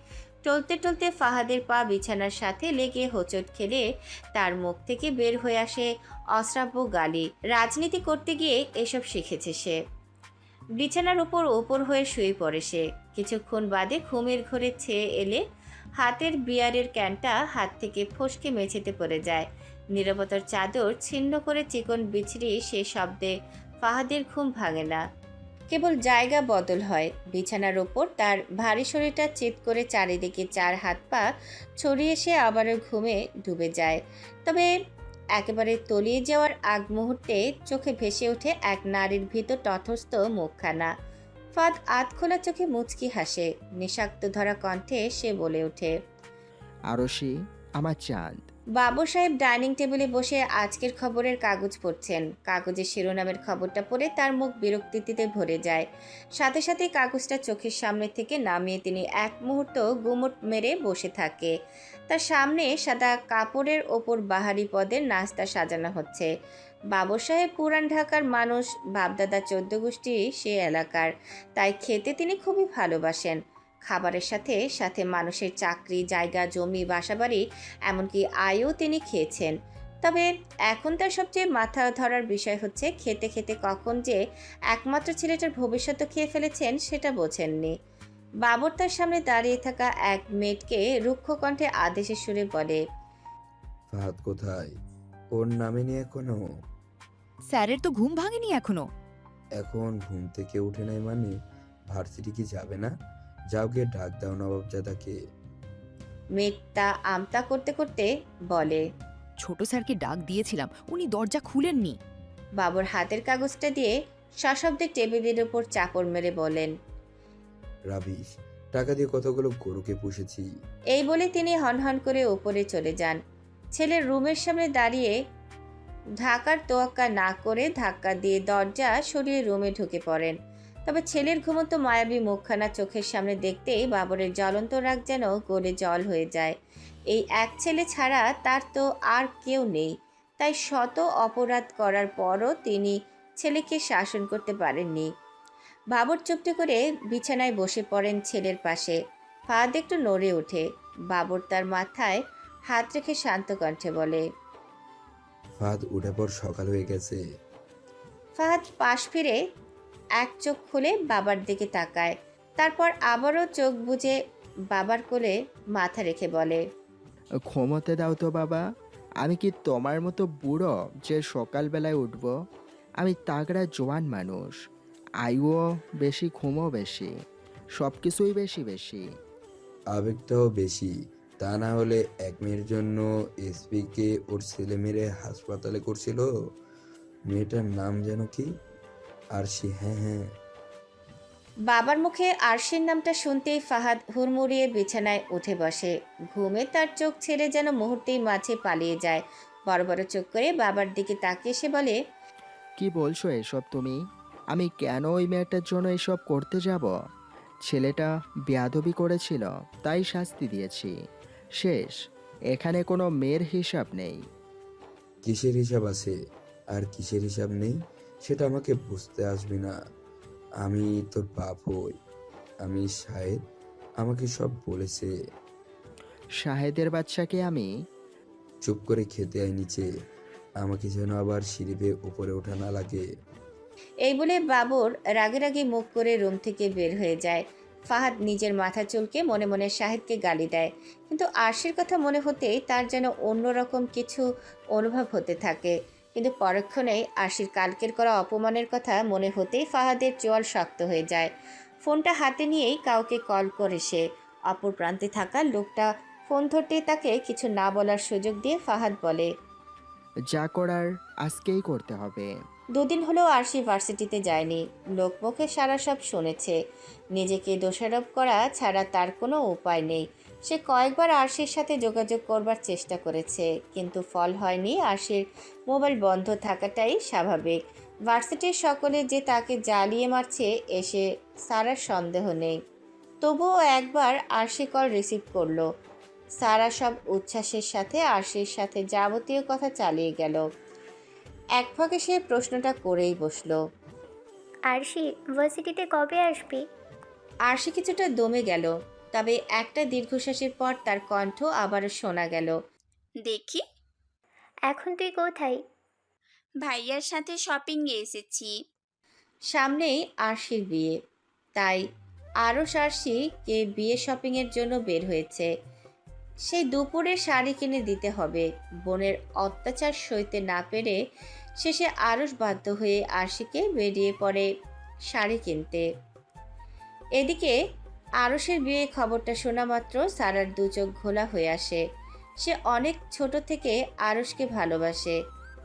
টলতে টলতে ফাহাদের পা বিছানার সাথে লেগে হোঁচট খেলে তার মুখ থেকে বের হয়ে আসে অশ্রাব্য গালি। রাজনীতি করতে গিয়ে এসব শিখেছে সে। বিছানার উপর ওপর হয়ে শুয়ে পড়ে সে। কিছুক্ষণ বাদে ঘুমের ঘোরে ছেয়ে এলে হাতের বিয়ারের ক্যানটা হাত থেকে ফসকে মেঝেতে পড়ে যায়। নীরবতার চাদর ছিন্ন করে চিকন বিছড়ি সে শব্দে ফাহাদের ঘুম ভাঙে না, কেবল জায়গা বদল হয়। বিছানার ওপর তার ভারী শরীরটা চিৎ করে চারিদিকে চার হাত পা ছড়িয়ে সে আবারও ঘুমে ডুবে যায়। তবে একেবারে তলিয়ে যাওয়ার আগ মুহূর্তে চোখে ভেসে ওঠে এক নারীর ভীত তথস্থ মুখখানা। ফাদ আধখোলা চোখে মুচকি হাসে। নিঃশাক্ত ধরা কণ্ঠে সে বলে ওঠে,
আরশি, আমার চাঁদ।
বাবু সাহেব ডাইনিং টেবিলে বসে আজকের খবরের কাগজ পড়ছেন। কাগজের শিরোনামের খবরটা পড়ে তার মুখ বিরক্তিতে ভরে যায়। সাথে সাথে কাগজটা চোখের সামনে থেকে নামিয়ে তিনি এক মুহূর্ত গুমট মেরে বসে থাকে। তার সামনে সাদা কাপড়ের ওপর বাহারি পদের নাস্তা সাজানো হচ্ছে। বাবু সাহেব পুরান ঢাকার মানুষ, বাপদাদা 14 গোষ্ঠী সে এলাকার, তাই খেতে তিনি খুবই ভালোবাসেন। খাবারের সাথে সাথে মানুষের চাকরি, জায়গা, জমি, বাসাবাড়ি, এমনকি আয়ও তিনি খেয়েছেন। তবে এখন তার সবচেয়ে মাথা ধরার বিষয় হচ্ছে খেতে খেতে কখন যে একমাত্র ছেলেটার ভবিষ্যৎ খেয়ে ফেলেছেন সেটা বোঝেননি। বাবর তার সামনে দাঁড়িয়ে থাকা এক মেয়েটকে রুক্ষ কণ্ঠে আদেশের সুরে বলে,
ফাহাদ কোথায়? ওর নামেনি এখনো?
স্যারের তো ঘুম ভাঙেনি এখনো।
এখন ঘুম থেকে উঠে নাই মানে ভার্সিটি কি যাবে না? যাও গিয়ে ডাক দাও নবাবজাদাকে।
মেয়েটা আমতা করতে করতে বলে,
ছোট স্যারকে ডাক দিয়েছিলাম, উনি দরজা খুলেননি।
বাবর হাতের কাগজটা দিয়ে সশব্দে টেবিলের উপর চাপড় মেরে বলেন,
রাবিশ, টাকা দিয়ে কতগুলো গরুকে পুষেছি।
এই বলে তিনি হনহন করে উপরে চলে যান। ছেলের রুমের সামনে দাঁড়িয়ে ঢাকার তোয়াক্কা না করে ধাক্কা দিয়ে দরজা সরিয়ে রুমে ঢুকে পড়েন। তবে ছেলের ঘুমন্ত মায়াবী মুখখানা চোখের সামনে দেখতেই বাবরের জ্বলন্ত রাগ যেন গলে জল হয়ে যায়। এই এক ছেলে ছাড়া তার তো আর কেউ নেই, তাই শত অপরাধ করার পরও তিনি ছেলেকে শাসন করতে পারেননি। বাবর চুপটি করে বিছানায় বসে পড়েন ছেলের পাশে। ফাহাদ একটু নড়ে ওঠে। বাবর তার মাথায় হাত রেখে শান্ত কণ্ঠে বলে,
ফাহাদ উঠে পর, সকাল হয়ে গেছে।
ফাহাদ পাশ ফিরে এক চোখ খুলে বাবার দিকে তাকায়, তারপর আবারও চোখ বুজে বাবার কোলে মাথা রেখে বলে,
ঘুমোতে দাও তো বাবা। আমি কি তোমার মতো বুড়ো যে সকালবেলায় উঠব? আমি তাগড়া জোয়ান মানুষ, আয়ুও বেশি, ঘুমও বেশি, সব কিছুই বেশি বেশি।
আবেগটাও বেশি, তা না হলে এক মেয়ের জন্য এসপিকে ওর ছেলে মেরে হাসপাতালে করছিল। মেয়েটার নাম যেন কি? আরশি। হ্যাঁ হ্যাঁ।
বাবার মুখে আরশির নামটা শুনতেই ফাহাদ হুড়মুড়িয়ে বিছানায় উঠে বসে। ঘুমে তার চোখ ছেড়ে যেন মুহূর্তেই মাঝে পালিয়ে যায়। বড় বড় চোখ করে বাবার দিকে তাকিয়ে সে বলে,
কি বলছো এসব তুমি? আমি কেন ওই মেয়েটার জন্য এসব করতে যাব? ছেলেটা বেয়াদবি করেছিল, তাই শাস্তি দিয়েছি। শেষ। এখানে কোনো মেয়ের হিসাব নেই।
কিসের হিসাব আছে আর কিসের হিসাব নেই সেটা আমাকে বুঝতে আসবে না। আমি তোর বাপ হই। আমি শাহেদ, আমাকে সব বলেছে।
শাহেদের বাচ্চাকে আমি?
চুপ করে খেতে আয় নিচে, আমাকে যেন আবার সিঁড়ি বেয়ে উপরে ওঠা না লাগে।
এই বলে বাবর রাগে রাগে মুখ করে রুম থেকে বের হয়ে যায়। ফাহাদ নিজের মাথা চুলকে মনে মনে শাহেদকে গালি দেয়, কিন্তু আরশির কথা মনে হতেই তার যেন অন্যরকম কিছু অনুভব হতে থাকে। কিন্তু পরক্ষণেই আরশির কালকের করা অপমানের কথা মনে হতেই ফাহাদের চোয়াল শক্ত হয়ে যায়। ফোনটা হাতে নিয়েই কাউকে কল করে সে। অপর প্রান্তে থাকা লোকটা ফোন ধরতেই তাকে কিছু না বলার সুযোগ দিয়ে ফাহাদ বলে,
যা করার আজকেই করতে হবে।
দুদিন হলো আরশি ভার্সিটিতে যায়নি। লোকমুখে সারা সব শুনেছে। নিজেকে দোষারোপ করা ছাড়া তার কোনো উপায় নেই। সে কয়েকবার আরশির সাথে যোগাযোগ করবার চেষ্টা করেছে, কিন্তু ফল হয়নি। আরশির মোবাইল বন্ধ থাকাটাই স্বাভাবিক। ভার্সিটির সকলে যে তাকে জ্বালিয়ে মারছে এসে সারার সন্দেহ নেই। তবুও একবার আরশি কল রিসিভ করলো। সারা সব উচ্ছ্বাসের সাথে আরশির সাথে যাবতীয় কথা চালিয়ে গেল। এক ফাঁকে সে প্রশ্নটা করেই বসলো,
আরশি, ভার্সিটিতে কবে আসবি?
আরশি কিছুটা দমে গেল, তবে একটা দীর্ঘশ্বাসের পর তার কণ্ঠ আবারও শোনা গেল,
দেখি।
এখন তুই কোথায়?
ভাইয়ার সাথে শপিংয়ে এসেছি।
সামনেই আরশির বিয়ে, তাই আরশ আরশিকে বিয়ে শপিংয়ের জন্য বের হয়েছে। সেই দুপুরে শাড়ি কিনে দিতে হবে। বোনের অত্যাচার সইতে না পেরে শেষে আরশ বাধ্য হয়ে আরশিকে বেরিয়ে পড়ে শাড়ি কিনতে। এদিকে আরশের বিয়ে খবরটা শোনা মাত্র সারার দু চোখ ঘোলা হয়ে আসে। সে অনেক ছোট থেকে আরশকে ভালোবাসে,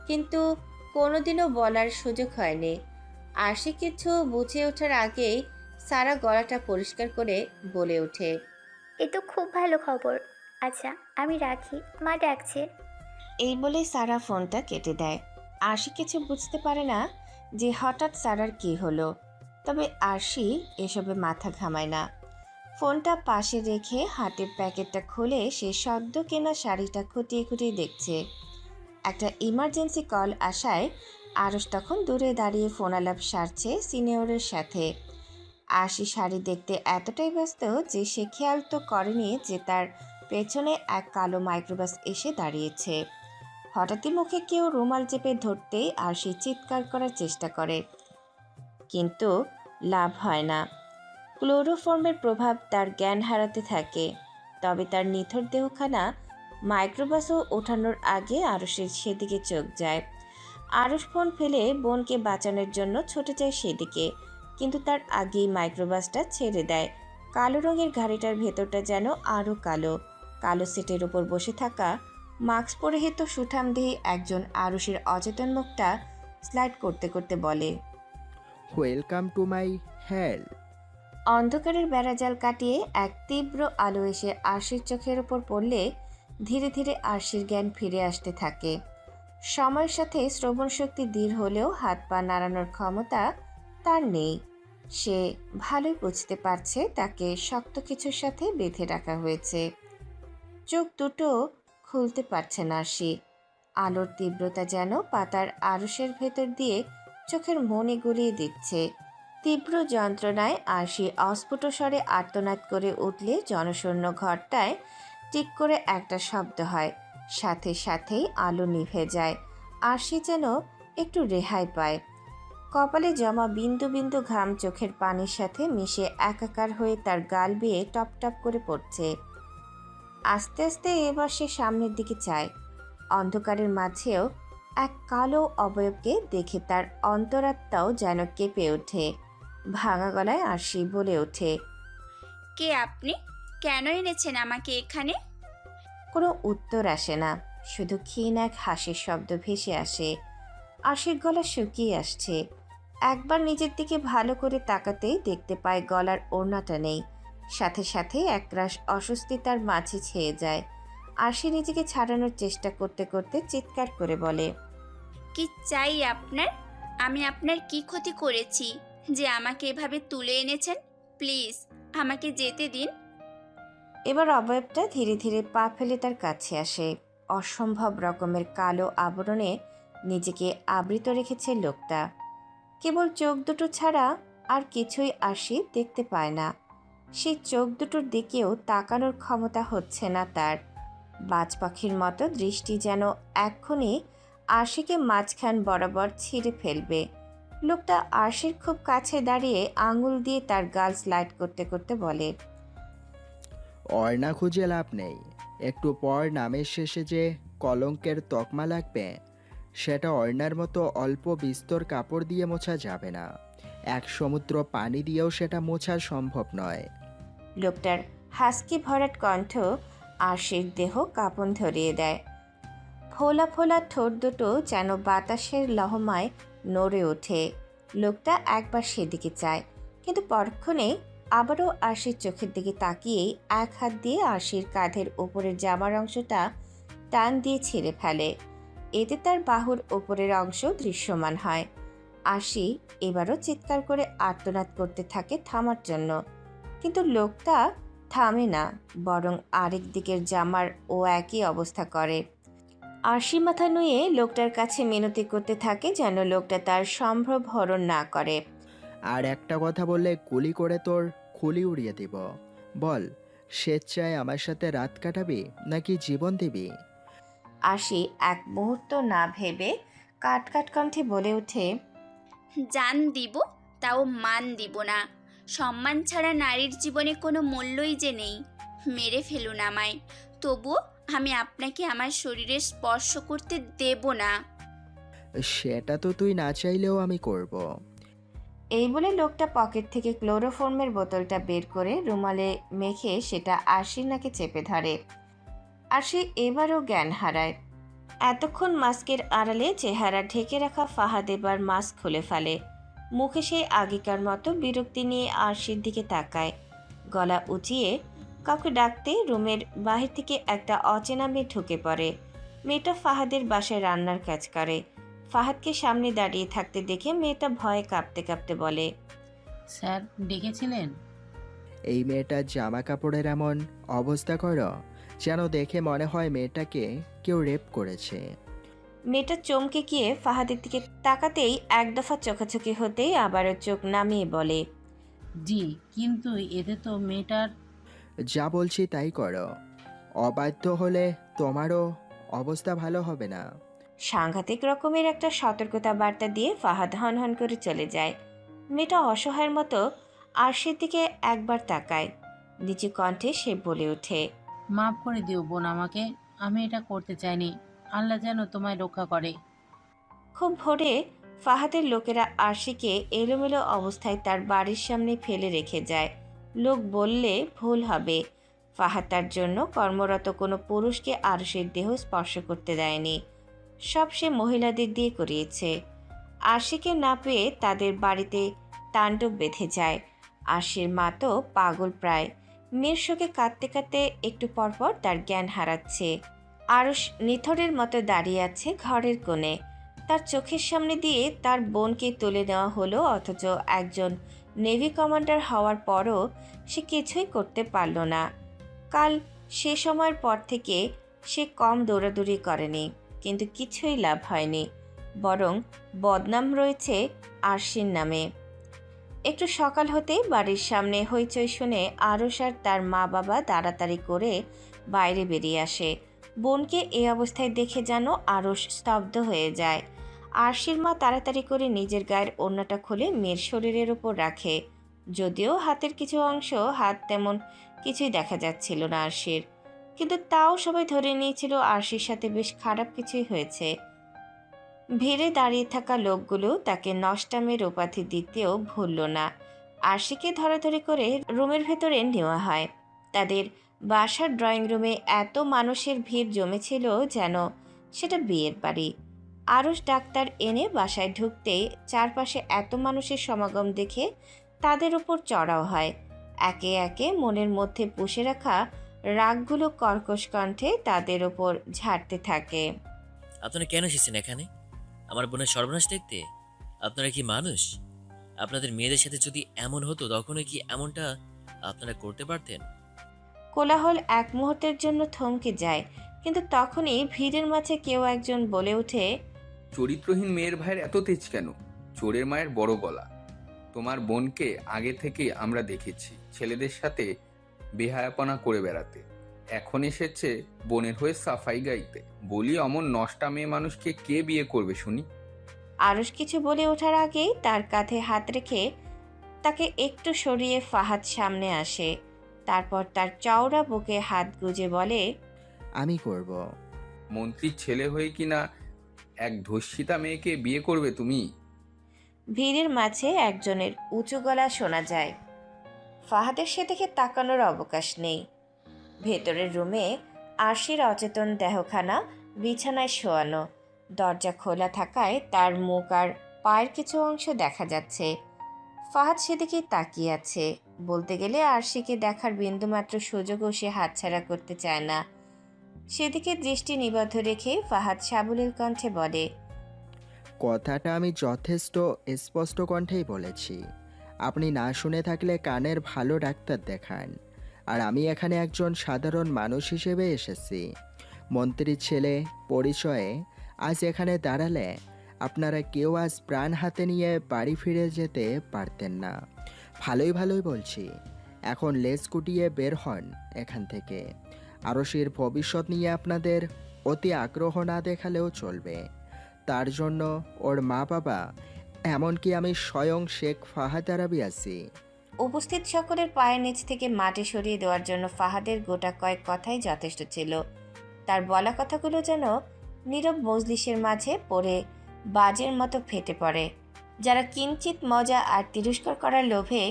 কিন্তু কোনোদিনও বলার সুযোগ হয়নি। আরশি কিছু বুঝে ওঠার আগেই সারা গলাটা পরিষ্কার করে বলে ওঠে,
এ তো খুব ভালো খবর। আচ্ছা, আমি রাখি, মা ডাকছে।
এই বলে সারা ফোনটা কেটে দেয়। আরশি কিছু বুঝতে পারে না যে হঠাৎ সারার কি হলো, তবে আরশি এসবে মাথা ঘামায় না। ফোনটা পাশে রেখে হাতের প্যাকেটটা খুলে সে সদ্য কেনা শাড়িটা খুঁটিয়ে খুঁটিয়ে দেখছে। একটা ইমার্জেন্সি কল আসায় আরশ তখন দূরে দাঁড়িয়ে ফোন আলাপ সারছে সিনিয়রের সাথে। আরশি শাড়ি দেখতে এতটাই ব্যস্ত যে সে খেয়াল তো করেনি যে তার পেছনে এক কালো মাইক্রোবাস এসে দাঁড়িয়েছে। হঠাৎই মুখে কেউ রুমাল চেপে ধরতেই আরশি চিৎকার করার চেষ্টা করে, কিন্তু লাভ হয় না। ক্লোরোফর্মের প্রভাব তার জ্ঞান হারাতে থাকে। তবে তার নিথর দেহখানা মাইক্রোবাসও ওঠানোর আগে আরশের সেদিকে চোখ যায়। আরশ ফোন ফেলে বোনকে বাঁচানোর জন্য ছুটে যায় সেদিকে, কিন্তু তার আগেই মাইক্রোবাসটা ছেড়ে দেয়। কালো রঙের গাড়িটার ভেতরটা যেন আরও কালো। কালো সিটের উপর বসে থাকা মাস্ক পরিহিত সুঠামদেহী একজন আরশের অচেতন মুখটা স্লাইড করতে করতে বলে,
ওয়েলকাম টু মাই হেল।
অন্ধকারের বেড়াজাল কাটিয়ে এক তীব্র আলো এসে আরশির চোখের ওপর পড়লে ধীরে ধীরে আরশির জ্ঞান ফিরে আসতে থাকে। সময়ের সাথে শ্রবণ শক্তি ধীর হলেও হাত পা নাড়ানোর ক্ষমতা তার নেই। সে ভালোই বুঝতে পারছে তাকে শক্ত কিছুর সাথে বেঁধে রাখা হয়েছে। চোখ দুটো খুলতে পারছে না আরশি। আলোর তীব্রতা যেন পাতার আরশের ভেতর দিয়ে চোখের মনে গড়িয়ে দিচ্ছে। তীব্র যন্ত্রণায় আরশি অস্ফুট স্বরে আর্তনাদ করে উঠলে জনশূন্য ঘরটায় টিক করে একটা শব্দ হয়, সাথে সাথেই আলো নিভে যায়। আরশি যেন একটু রেহাই পায়। কপালে জমা বিন্দু বিন্দু ঘাম চোখের পানির সাথে মিশে একাকার হয়ে তার গাল বেয়ে টপ টপ করে পড়ছে। আস্তে আস্তে এবার সে সামনের দিকে চায়। অন্ধকারের মাঝেও এক কালো অবয়বকে দেখে তার অন্তরাত্মাও যেন কেঁপে ওঠে। ভাঙা গলায় আরশি বলে ওঠে,
কে আপনি? কেন এনেছেন আমাকে এখানে?
কোনো উত্তর আসে না, শুধু ক্ষীণ এক হাসির শব্দ ভেসে আসে। আরশির গলা শুকিয়ে আসছে। একবার নিজের দিকে ভালো করে তাকাতেই দেখতে পায় গলার ওড়নাটা নেই। সাথে সাথে একরাশ অস্বস্তি তার মাঝে ছেয়ে যায়। আরশি নিজেকে ছাড়ানোর চেষ্টা করতে করতে চিৎকার করে বলে,
কি চাই আপনার? আমি আপনার কি ক্ষতি করেছি যে আমাকে এভাবে তুলে এনেছেন? প্লিজ আমাকে যেতে দিন।
এবার অবয়বটা ধীরে ধীরে পা ফেলে তার কাছে আসে। অসম্ভব রকমের কালো আবরণে নিজেকে আবৃত রেখেছে লোকটা। কেবল চোখ দুটো ছাড়া আর কিছুই আরশি দেখতে পায় না। সেই চোখ দুটোর দিকেও তাকানোর ক্ষমতা হচ্ছে না তার। বাজ পাখির মতো দৃষ্টি যেন এক্ষুনি আরশিকে মাঝখান বরাবর ছিঁড়ে ফেলবে। লোকটা আরশির খুব কাছে দাঁড়িয়ে আঙুল দিয়ে তার গাল স্লাইড করতে করতে বলে,
অর্ণা খুঁজে লাভ নেই। একটু পর নামের শেষে যে কলঙ্কের তকমা লাগবে সেটা অর্ণার মতো অল্প বিস্তর কাপড় দিয়ে মোছা যাবে না। এক সমুদ্র পানি দিয়েও সেটা মোছা সম্ভব নয়।
লোকটার হাসকি ভরাট কণ্ঠ আরশির দেহ কাঁপন ধরিয়ে দেয়। ফোলা ফোলা ঠোঁট দুটো যেন বাতাসের লহমায় নড়ে ওঠে। লোকটা একবার সেদিকে চায়, কিন্তু পরক্ষণে আবারও আরশির চোখের দিকে তাকিয়েই এক হাত দিয়ে আরশির কাঁধের ওপরের জামার অংশটা টান দিয়ে ছিঁড়ে ফেলে। এতে তার বাহুর ওপরের অংশ দৃশ্যমান হয়। আরশি এবারও চিৎকার করে আর্তনাদ করতে থাকে থামার জন্য, কিন্তু লোকটা থামে না, বরং আরেক দিকের জামার ও একই অবস্থা করে। আরশি মাথা নুয়ে লোকটার কাছে মিনতি করতে থাকে যেন লোকটা তার সম্ভ্রম হরণ না করে।
আর একটা কথা বললে গুলি করে তোর খুলি উড়িয়ে দিব। বল, স্বেচ্ছায় আমার সাথে রাত কাটাবি নাকি জীবন দিবি?
আরশি এক মুহূর্ত না ভেবে কাট কাট কণ্ঠে বলে ওঠে,
জান দিব, তাও মান দিব না। সম্মান ছাড়া নারীর জীবনে কোনো মূল্যই যে নেই। মেরে ফেলুন আমায়, তবুও আমি আপনাকে আমার শরীরে স্পর্শ করতে দেব না।
সেটা তো তুই না চাইলেও আমি করব।
এই বলে লোকটা পকেট থেকে ক্লোরোফর্মের বোতলটা বের করে রুমালে মেখে সেটা আরশির নাকে চেপে ধরে। আরশি এবারও জ্ঞান হারায়। এতক্ষণ মাস্কের আড়ালে চেহারা ঢেকে রাখা ফাহাদ এবার মাস্ক খুলে ফেলে। মুখে সেই আগেকার মতো বিরক্তি নিয়ে আরশির দিকে তাকায়। গলা উঁচিয়ে কাউকে ডাকতে রুমের বাহির থেকে একটা অচেনা মেয়ে ঢুকে পড়ে। মেয়েটা ফাহাদের বাসায় রান্নার কাজ করে। ফাহাদকে সামনে দাঁড়িয়ে থাকতে দেখে মেয়েটা ভয়ে কাঁপতে কাঁপতে বলে,
স্যার ডেকেছিলেন?
এই মেয়েটার জামা কাপড়ের এমন অবস্থা করো যেন দেখে মনে হয় মেয়েটাকে কেউ রেপ করেছে।
মেয়েটা চমকে গিয়ে ফাহাদের দিকে তাকাতেই এক দফা চোখাচোখি হতেই আবারও চোখ নামিয়ে বলে,
জি, কিন্তু এতে তো মেয়েটার।
যা বলছি তাই করো, অবাধ্য হলে তোমারও অবস্থা ভালো হবে না।
সাংঘাতিক রকমের একটা সতর্কতা বার্তা দিয়ে ফাহাদ হনহন করে চলে যায়। মেয়েটা অসহায়ের মতো আরশির দিকে একবার তাকায়। নিচু কণ্ঠে সে বলে ওঠে,
মাফ করে দিও বোন আমাকে, আমি এটা করতে চাইনি। আল্লাহ যেন তোমায় রক্ষা করে।
খুব ভোরে ফাহাদের লোকেরা আরশিকে এলোমেলো অবস্থায় তার বাড়ির সামনে ফেলে রেখে যায়। লোক বললে ভুল হবে, ফাহাদ তার জন্য কর্মরত কোনো পুরুষকে আরশির দেহ স্পর্শ করতে দেয়নি। সব সে মহিলাদের দিয়ে করিয়েছে। আরশিকে না পেয়ে তাদের বাড়িতে তাণ্ডব বেঁধে যায়। আরশির মা তো পাগল প্রায়। মেয়ের শোকে কাঁদতে কাঁদতে একটু পরপর তার জ্ঞান হারাচ্ছে। আরশ নিথরের মতো দাঁড়িয়ে আছে ঘরের কোণে। তার চোখের সামনে দিয়ে তার বোনকে তুলে নেওয়া হলো, অথচ একজন নেভি কমান্ডার হওয়ার পরও সে কিছুই করতে পারল না। কাল সে সময়ের পর থেকে সে কম দৌড়াদৌড়ি করেনি, কিন্তু কিছুই লাভ হয়নি, বরং বদনাম রয়েছে আরশির নামে। একটু সকাল হতেই বাড়ির সামনে হইচই শুনে আরশ আর তার মা বাবা তাড়াতাড়ি করে বাইরে বেরিয়ে আসে। বোনকে এই অবস্থায় দেখে যেন আরশ স্তব্ধ হয়ে যায়। আরশির মা তাড়াতাড়ি করে নিজের গায়ের ওড়নাটা খুলে মেয়ের শরীরের ওপর রাখে। যদিও হাতের কিছু অংশ, হাত তেমন কিছুই দেখা যাচ্ছিল না আরশির, কিন্তু তাও সবাই ধরে নিয়েছিল আরশির সাথে বেশ খারাপ কিছুই হয়েছে। ভিড়ে দাঁড়িয়ে থাকা লোকগুলো তাকে নষ্টামের উপাধি দিতেও ভুলল না। আরশিকে ধরাধরি করে রুমের ভেতরে নেওয়া হয়। তাদের বাসার ড্রয়িং রুমে এত মানুষের ভিড় জমেছিল যেন সেটা বিয়ের বাড়ি। আরুষ ডাক্তার এনে বাসায় ঢুকতেই চারপাশে এত মানুষের সমাগম দেখে তাদের উপর চড়াও হয়। একে একে মনের মধ্যে পুষে রাখা রাগগুলো কর্কশ কণ্ঠে তাদের উপর ঝাড়তে থাকে।
আপনারা কেন এসেছেন এখানে? আমার বোনের সর্বনাশ দেখতে? আপনারা কি মানুষ? আপনাদের মেয়েদের সাথে যদি এমন হতো তখনই কি এমনটা আপনারা করতে পারতেন?
কোলাহল এক মুহূর্তের জন্য থমকে যায়, কিন্তু তখনই ভিড়ের মাঝে কেউ একজন বলে ওঠে,
চরিত্রহীন মেয়ের ভাইয়ের এত তেজ কেন? চোরের মায়ের বড় গলা। তোমার বোনকে আগে থেকে আমরা দেখেছি ছেলেদের সাথে বেহায়াপনা করে বেড়াতে, এখন এসেছে বোনের হয়ে সাফাই গাইতে। বলি অমন নষ্টা মেয়ে মানুষকে কে বিয়ে করবে শুনি?
আরুষ কিছু বলে ওঠার আগেই তার কাঁধে হাত রেখে তাকে একটু সরিয়ে ফাহাদ সামনে আসে। তারপর তার চওড়া বুকে হাত গুজে বলে,
আমি করব।
মন্ত্রীর ছেলে হয়ে কিনা এক ধর্ষিতা মেয়েকে বিয়ে করবে তুমি?
ভিড়ের মাঝে একজনের উঁচু গলা শোনা যায়। ফাহাদের সে দেখে তাকানোর অবকাশ নেই। ভেতরের রুমে আরশির অচেতন দেহখানা বিছানায় শোয়ানো। দরজা খোলা থাকায় তার মুখ আর পায়ের কিছু অংশ দেখা যাচ্ছে। ফাহাদ সেদিকেই তাকিয়ে আছে। বলতে গেলে আরশিকে দেখার বিন্দুমাত্র সুযোগও সে হাতছাড়া করতে চায় না। সেদিকে দৃষ্টি নিবদ্ধ রেখে ফাহাদ সাবলীল কণ্ঠে বলে,
কথাটা আমি যথেষ্ট স্পষ্ট কণ্ঠেই বলেছি। আপনি না শুনে থাকলে কানের ভালো ডাক্তার দেখান। আর আমি এখানে একজন সাধারণ মানুষ হিসেবে এসেছি। মন্ত্রীর ছেলে পরিচয়ে আজ এখানে দাঁড়ালে আপনারা কেউ আজ প্রাণ হাতে নিয়ে বাড়ি ফিরে যেতে পারতেন না। ভালোই বলছি, এখন লেজ গুটিয়ে বের হন এখান থেকে। আরশির ভবিষ্যৎ নিয়ে আপনাদের অতি আগ্রহ না দেখালেও চলবে। তার জন্য ওর মা বাবা, এমনকি আমি স্বয়ং শেখ ফাহাদ আরাবি আছি।
উপস্থিত সকলের পায়ের নিচ থেকে মাটি সরিয়ে দেওয়ার জন্য ফাহাদের গোটা কয়েক কথাই যথেষ্ট ছিল। তার বলা কথাগুলো যেন নীরব মজলিসের মাঝে পড়ে বাজের মতো ফেটে পড়ে। যারা কিঞ্চিত মজা আর তিরস্কার করার লোভে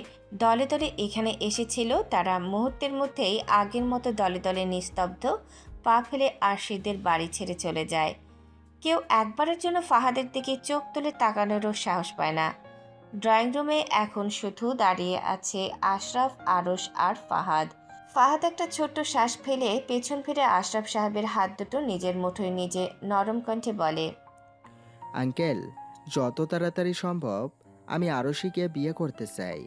দলে দলে এখানে এসেছিল, তারা মুহূর্তের মধ্যেই আগের মতো দলে দলে নিস্তব্ধ পা ফেলে আরশিদের বাড়ি ছেড়ে চলে যায়। কেউ একবারের জন্য ফাহাদের দিকে চোখ তুলে তাকানোরও সাহস পায় না। ড্রয়িং রুমে এখন শুধু দাঁড়িয়ে আছে আশরাফ, আরশ আর ফাহাদ। ফাহাদ একটা ছোট্ট শ্বাস ফেলে পেছন ফিরে আশরাফ সাহেবের হাত দুটো নিজের মুঠোয় নিজে নরম কণ্ঠে বলে,
আঙ্কেল, যত তাড়াতাড়ি সম্ভব আমি আরশিকে বিয়ে করতে চাই।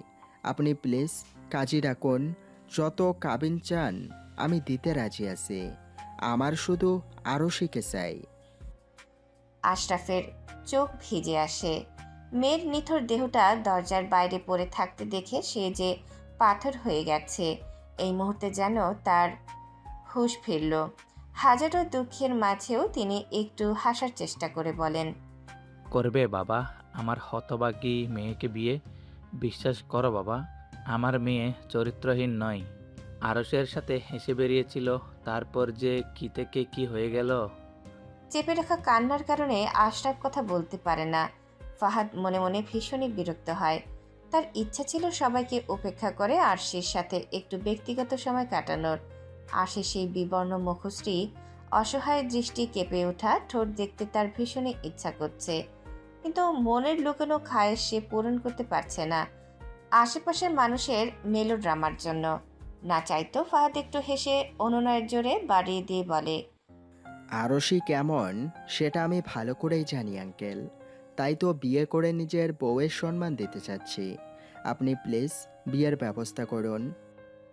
আপনি প্লিজ কাজী ডাকুন। যত কাবিন চান আমি দিতে রাজি আছি। আমার শুধু আরশিকে চাই।
আশরাফের চোখ ভিজে আসে। মেয়ের নিথর দেহটা দরজার বাইরে পড়ে থাকতে দেখে সে যে পাথর হয়ে গেছে, এই মুহূর্তে যেন তার হুঁশ ফিরল। হাজারো দুঃখের মাঝেও তিনি একটু হাসার চেষ্টা করে বলেন,
করবে বাবা আমার হতভাগী মেয়েকে বিয়ে? বিশ্বাস করো বাবা, আমার মেয়ে চরিত্রহীন নয়। আরশের সাথে হেসে বেরিয়েছিল, তারপর যে কি থেকে কি হয়ে গেল।
চেপে রাখা কান্নার কারণে আশরাফ কথা বলতে পারে না। ফাহাদ মনে মনে ভীষণই বিরক্ত হয়। তার ইচ্ছা ছিল সবাইকে উপেক্ষা করে আরশির সাথে একটু ব্যক্তিগত সময় কাটানোর। আরশির সেই বিবর্ণ মুখশ্রী, অসহায় দৃষ্টি, কেঁপে ওঠা ঠোঁট দেখতে তার ভীষণই ইচ্ছা করছে, কিন্তু মনের লুকানো খায়েশ সে পূরণ করতে পারছে না আশেপাশের মানুষের মেলোড্রামার জন্য। না চাইতো ফাহাদ একটু হেসে অনুনয়ের জোরে বাড়িয়ে দিয়ে বলে,
আরশি কেমন সেটা আমি ভালো করেই জানি আঙ্কেল। তাই তো বিয়ে করে নিজের বউয়ের সম্মান দিতে চাচ্ছি। আপনি প্লিজ বিয়ের ব্যবস্থা করুন।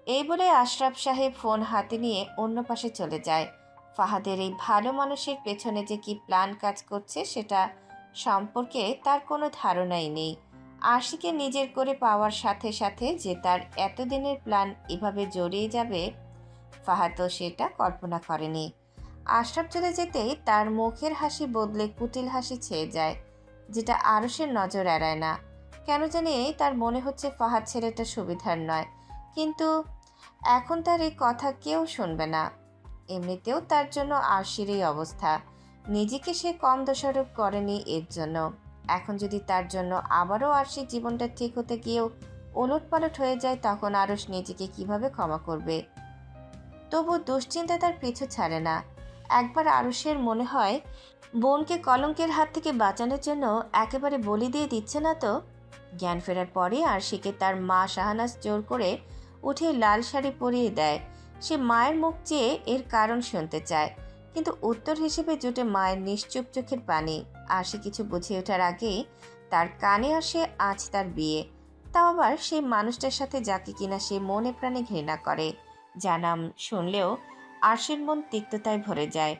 এই বলে আশরাফ সাহেব ফোন হাতে নিয়ে অন্য পাশে চলে যায়। ফাহাদের এই ভালো মানুষের পেছনে যে কি প্ল্যান কাজ করছে সেটা সম্পর্কে তার কোনো ধারণাই নেই। আশিকে নিজের করে পাওয়ার সাথে সাথে যে তার এতদিনের প্ল্যান এভাবে জড়িয়ে যাবে, ফাহাদও সেটা কল্পনা করেনি। আশরাফ চলে যেতেই তার মুখের হাসি বদলে কুটিল হাসি ছেয়ে যায়, যেটা আরশের নজর এড়ায় না। কেন জানি তার মনে হচ্ছে ফাহাদ ছেলেটা সুবিধার নয়, কিন্তু এখন তার এই কথা কেউ শুনবে না। এমনিতেও তার জন্য আরশির এই অবস্থা, নিজেকে সে কম দোষারোপ করেনি এর জন্য। এখন যদি তার জন্য আবারও আরশির জীবনটা ঠিক হতে গিয়েও ওলটপালট হয়ে যায়, তখন আরশ নিজেকে কিভাবে ক্ষমা করবে? তবু দুশ্চিন্তা তার পিছু ছাড়ে না। একবার আরুষের মনে হয় বোনকে কলঙ্কের হাত থেকে বাঁচানোর জন্য একেবারে বলি দিয়ে দিচ্ছে না তো। জ্ঞান ফেরার পরে আরশিকে তার মা শাহানাজ জোর করে উঠে লাল শাড়ি পরিয়ে দেয়। সে মায়ের মুখ চেয়ে এর কারণ শুনতে চায়, কিন্তু উত্তর হিসেবে জুটে মায়ের নিশ্চুপ চোখের পানি। আরশি কিছু বুঝে ওঠার আগেই তার কানে আসে আজ তার বিয়ে, তাও আবার সেই মানুষটার সাথে যাকে কিনা সে মনে প্রাণে ঘৃণা করে। যা নাম শুনলেও আরশির মন তিক্ততায় ভরে যায়।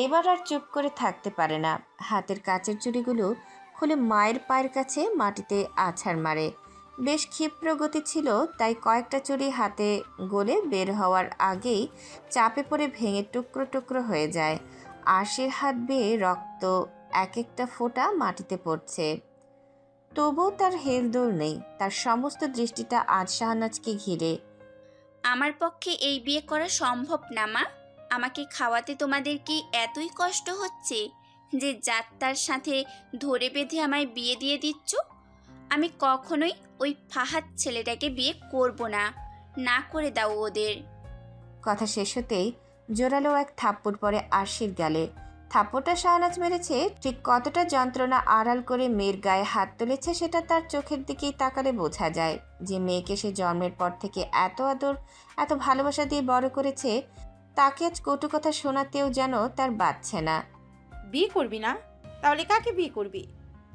এবার আর চুপ করে থাকতে পারে না। হাতের কাচের চুড়িগুলো খুলে মায়ের পায়ের কাছে মাটিতে আছাড় মারে। বেশ ক্ষিপ্র গতি ছিল, তাই কয়েকটা চুড়ি হাতে গলে বের হওয়ার আগেই চাপে পড়ে ভেঙে টুকরো টুকরো হয়ে যায়। আরশির হাত বেয়ে রক্ত এক একটা ফোঁটা মাটিতে পড়ছে, তবুও তার হেলদোল নেই। তার সমস্ত দৃষ্টিটা আজ শাহনাজকে ঘিরে।
আমার পক্ষে এই বিয়ে করা সম্ভব না মা। আমাকে খাওয়াতে তোমাদের কি এতই কষ্ট হচ্ছে যে যাত্রার সাথে ধরে বেঁধে আমায় বিয়ে দিয়ে দিচ্ছ? আমি কখনোই ওই ফাহাদ ছেলেটাকে বিয়ে করব না। না করে দাও ওদের।
কথা শেষ হতেই জোরালো এক থাপ্পড় পড়ে আরশির গালে। থাপ্পড়টা শাহনাজ মেরেছে ঠিক কতটা যন্ত্রণা আড়াল করে মেয়ের গায়ে হাত তুলেছে সেটা তার চোখের দিকেই তাকালে বোঝা যায়। যে মেয়েকে সে জন্মের পর থেকে এত আদর এত ভালোবাসা দিয়ে বড় করেছে, তাকে আজ কটু কথা শোনাতেও যেন তার বাচ্ছে না।
বিয়ে করবি না? তাহলে কাকে বিয়ে করবি?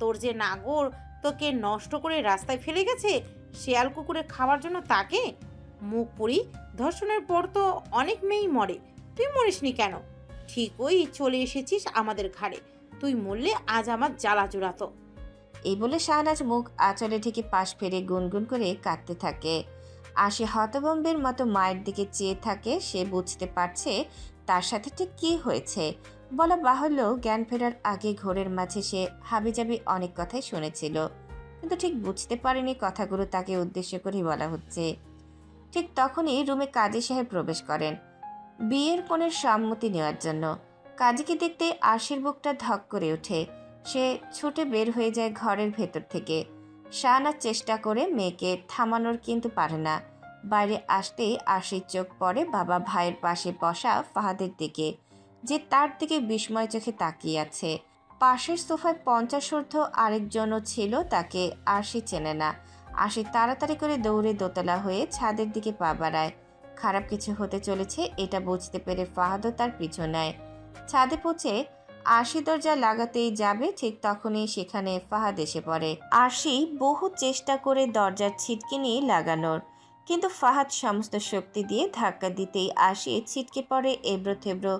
তোর যে নাগর তোকে নষ্ট করে রাস্তায় ফেলে গেছে শেয়াল কুকুরে খাওয়ার জন্য, তাকে? মুখ পুরি, ধর্ষণের পর তো অনেক মেয়েই মরে, তুই মরিসনি কেন? ঠিক ওই চলে এসেছিস আমাদের ঘাড়ে, তুই মরলে আজ আমার জ্বালা জোড়াতো।
এই বলে শাহনাজ মুখ আঁচলে ঢেকে পাশ ফিরে গুনগুন করে কাঁদতে থাকে। আশি হতভম্বের মতো মায়ের দিকে চেয়ে থাকে। সে বুঝতে পারছে তার সাথে ঠিক কী হয়েছে। বলা বাহুল্য, জ্ঞান ফেরার আগে ঘোরের মাঝে সে হাবিজাবি অনেক কথাই শুনেছিল, কিন্তু ঠিক বুঝতে পারেনি কথাগুলো তাকে উদ্দেশ্য করে বলা হচ্ছে। ঠিক তখনই রুমে কাজী সাহেব প্রবেশ করেন বিয়ের কনের সম্মতি নেওয়ার জন্য। কাজীকে দেখতে আশির বুকটা ধক করে ওঠে। সে ছুটে বের হয়ে যায় ঘরের ভেতর থেকে। শাহনাজ চেষ্টা করে মেয়েকে থামানোর, কিন্তু পারে না। বাইরে আসতেই আশির চোখ পড়ে বাবা ভাইয়ের পাশে বসা ফাহাদের দিকে, যে তার দিকে বিস্ময় চোখে তাকিয়ে আছে। পাশের সোফায় 50 ঊর্ধ্ব আরেকজনও ছিল, তাকে আশি চেনে না। আশি তাড়াতাড়ি করে দৌড়ে দোতলা হয়ে ছাদের দিকে পা বাড়ায়। খারাপ কিছু হতে চলেছে এটা বুঝতে পেরে ফাহাদও তার পিছু নেয়। ছাদে পৌঁছে আরশি দরজা লাগাতেই যাবে, ঠিক তখনই সেখানে ফাহাদ এসে পড়ে। আরশি বহু চেষ্টা করে দরজার ছিটকিনি লাগানোর, কিন্তু ফাহাদ সমস্ত শক্তি দিয়ে ধাক্কা দিতেই আরশি ছিটকে পড়ে এবড়ো থেবড়ো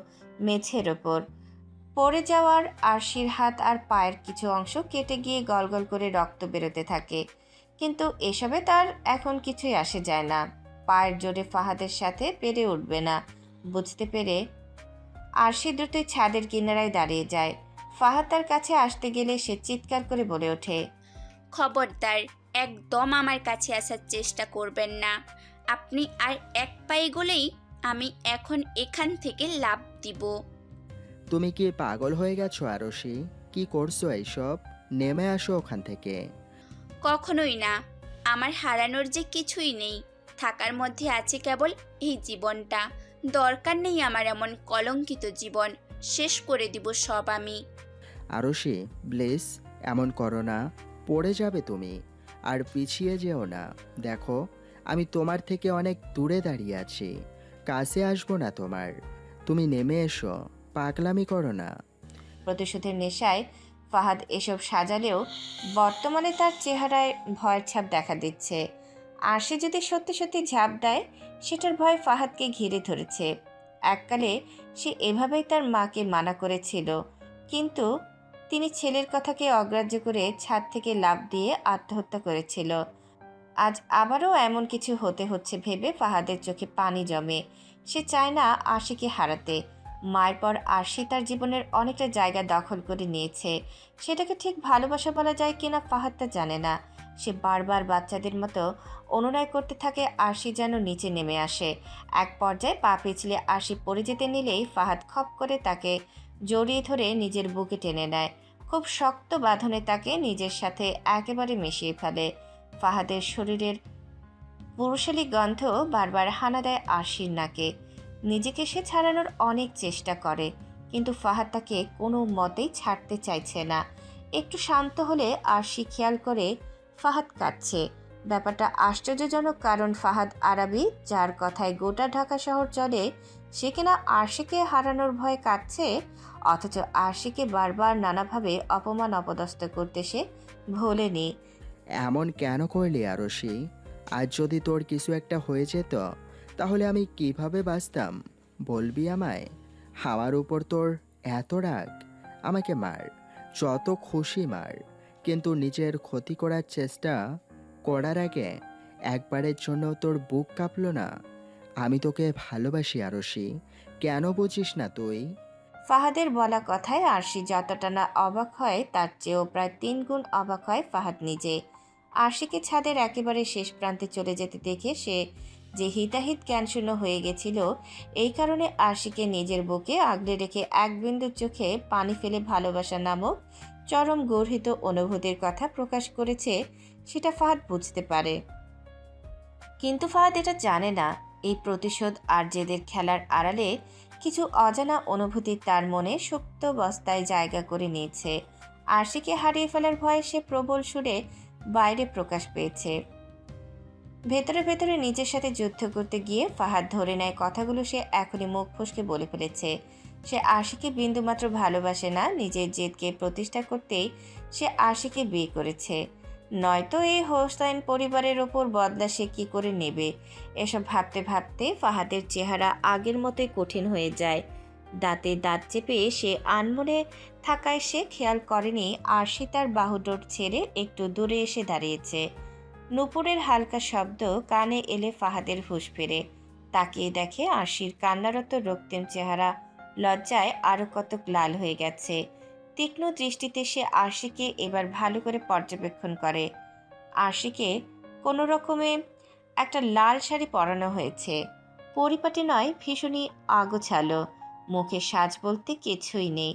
মেঝের ওপর। পড়ে যাওয়ার আরশির হাত আর পায়ের কিছু অংশ কেটে গিয়ে গলগল করে রক্ত বেরোতে থাকে, কিন্তু এসবে তার এখন কিছুই আসে যায় না। পায়ের জোরে ফাহাদের সাথে পেরে উঠবে না বুঝতে পেরে আরশি দ্রুতই ছাদের কিনারায় দাঁড়িয়ে যায়। ফাহাদ তার কাছে আসতে গেলে সে চিৎকার করে বলে ওঠে,
খবরদার, একদম আমার কাছে আসার চেষ্টা করবেন না। আপনি আর এক পায়ে গলেই আমি এখন এখান থেকে লাফ দিব।
তুমি কি পাগল হয়ে গেছো আরশি? কি করছো এইসব? নেমে আসো ওখান থেকে।
কখনোই না। আমার হারানোর যে কিছুই নেই, থাকার মধ্যে আছে কেবল এই জীবনটা। দরকার নেই আমার এমন কলঙ্কিত জীবন, শেষ করে দিব সব আমি।
আরশি প্লিজ এমন করো না, পড়ে যাবে তুমি। আর পিছিয়ে যেও না। দেখো আমি তোমার থেকে অনেক দূরে দাঁড়িয়ে আছি, কাছে আসবো না তোমার। তুমি নেমে এসো, পাগলামি করো না।
প্রতিশোধের নেশায় ফাহাদ এসব সাজালেও বর্তমানে তার চেহারায় ভয়ের ছাপ দেখা দিচ্ছে। আর সে যদি সত্যি সত্যি ঝাঁপ দেয় সেটার ভয় ফাহাদকে ঘিরে ধরেছে। এককালে সে এভাবেই তার মাকে মানা করেছিল, কিন্তু তিনি ছেলের কথাকে অগ্রাহ্য করে ছাদ থেকে লাফ দিয়ে আত্মহত্যা করেছিল। আজ আবারও এমন কিছু হতে হচ্ছে ভেবে ফাহাদের চোখে পানি জমে। সে চায় না আশিকে হারাতে। মায়ের পর আরশি তার জীবনের অনেকটা জায়গা দখল করে নিয়েছে। সেটাকে ঠিক ভালোবাসা বলা যায় কিনা ফাহাদ তা জানে না। সে বারবার বাচ্চাদের মতো অনুনয় করতে থাকে আরশি যেন নিচে নেমে আসে। এক পর্যায়ে পা পিছলে আরশি পড়ে যেতে নিলেই ফাহাদ খপ করে তাকে জড়িয়ে ধরে নিজের বুকে টেনে নেয়। খুব শক্ত বাঁধনে তাকে নিজের সাথে একেবারে মিশিয়ে ফেলে। ফাহাদের শরীরের পুরুষালী গন্ধ বারবার হানা দেয় আরশির নাকে। নিজেকে সে ছাড়ানোর অনেক চেষ্টা করে, কিন্তু ফাহাদ তাকে কোনো মতেই ছাড়তে চাইছে না। একটু শান্ত হলে আরশি খেয়াল করে ফাহাদ কাঁদছে। ব্যাপারটা আশ্চর্যজনক, কারণ ফাহাদ আরাবি, যার কথায় গোটা ঢাকা শহর চলে, সে কিনা আরশিকে হারানোর ভয়ে কাঁদছে। অথচ আরশিকে বারবার নানাভাবে অপমান অপদস্থ করতে সে ভোলেনি।
এমন কেন করলি আরশি? আজ যদি তোর কিছু একটা হয়ে যেত তাহলে আমি কিভাবে বাঁচতাম বলবি আমায়? আমার উপর তোর এত রাগ? আমাকে মার, যত খুশি মার, কিন্তু নিজের ক্ষতি করার চেষ্টা করার আগে একবারের জন্য তোর বুক কাঁপলো না? আমি তোকে ভালোবাসি আরশি, কেন বুঝিস না তুই?
ফাহাদের বলা কথায় আরশি যতটা না অবাক হয়, তার চেয়েও প্রায় 3 গুণ অবাক হয় ফাহাদ নিজে। আরশিকে ছাদের একেবারে শেষ প্রান্তে চলে যেতে দেখে সে যে হিতাহিত জ্ঞানশূন্য হয়ে গেছিল, এই কারণে আরশিকে নিজের বুকে আগলে রেখে এক বিন্দু চোখে পানি ফেলে ভালোবাসা নামক চরম গর্হিত অনুভূতির কথা প্রকাশ করেছে, সেটা ফাহাদ বুঝতে পারে। কিন্তু ফাহাদ এটা জানে না, এই প্রতিশোধ আর জেদের খেলার আড়ালে কিছু অজানা অনুভূতি তার মনে সুপ্ত বস্তায় জায়গা করে নিয়েছে। আরশিকে হারিয়ে ফেলার ভয়ে সে প্রবল সুরে বাইরে প্রকাশ পেয়েছে। ভেতরে ভেতরে নিজের সাথে যুদ্ধ করতে গিয়ে ফাহাদ ধরে নেয় কথাগুলো সে এখনই মুখ ফসকে বলে ফেলেছে। সে আরশিকে বিন্দুমাত্র ভালোবাসে না, নিজের জেদকে প্রতিষ্ঠা করতেই সে আরশিকে বিয়ে করেছে। নয়তো এই হোসেন পরিবারের ওপর বদলা সে কী করে নেবে? এসব ভাবতে ভাবতে ফাহাদের চেহারা আগের মতোই কঠিন হয়ে যায়। দাঁতে দাঁত চেপে সে আনমনে থাকায় সে খেয়াল করেনি আরশি তার বাহুডোর ছেড়ে একটু দূরে এসে দাঁড়িয়েছে। নূপুরের হালকা শব্দ কানে এলে ফাহাদের হুঁশ ফেরে। তাকিয়ে দেখে আরশির কান্নারত রক্তিম চেহারা লজ্জায় আরও কতক লাল হয়ে গেছে। তীক্ষ্ণ দৃষ্টিতে সে আরশিকে এবার ভালো করে পর্যবেক্ষণ করে। আরশিকে কোনো রকমে একটা লাল শাড়ি পরানো হয়েছে, পরিপাটি নয়, ভীষণই আগোছালো। মুখে সাজ বলতে কিছুই নেই।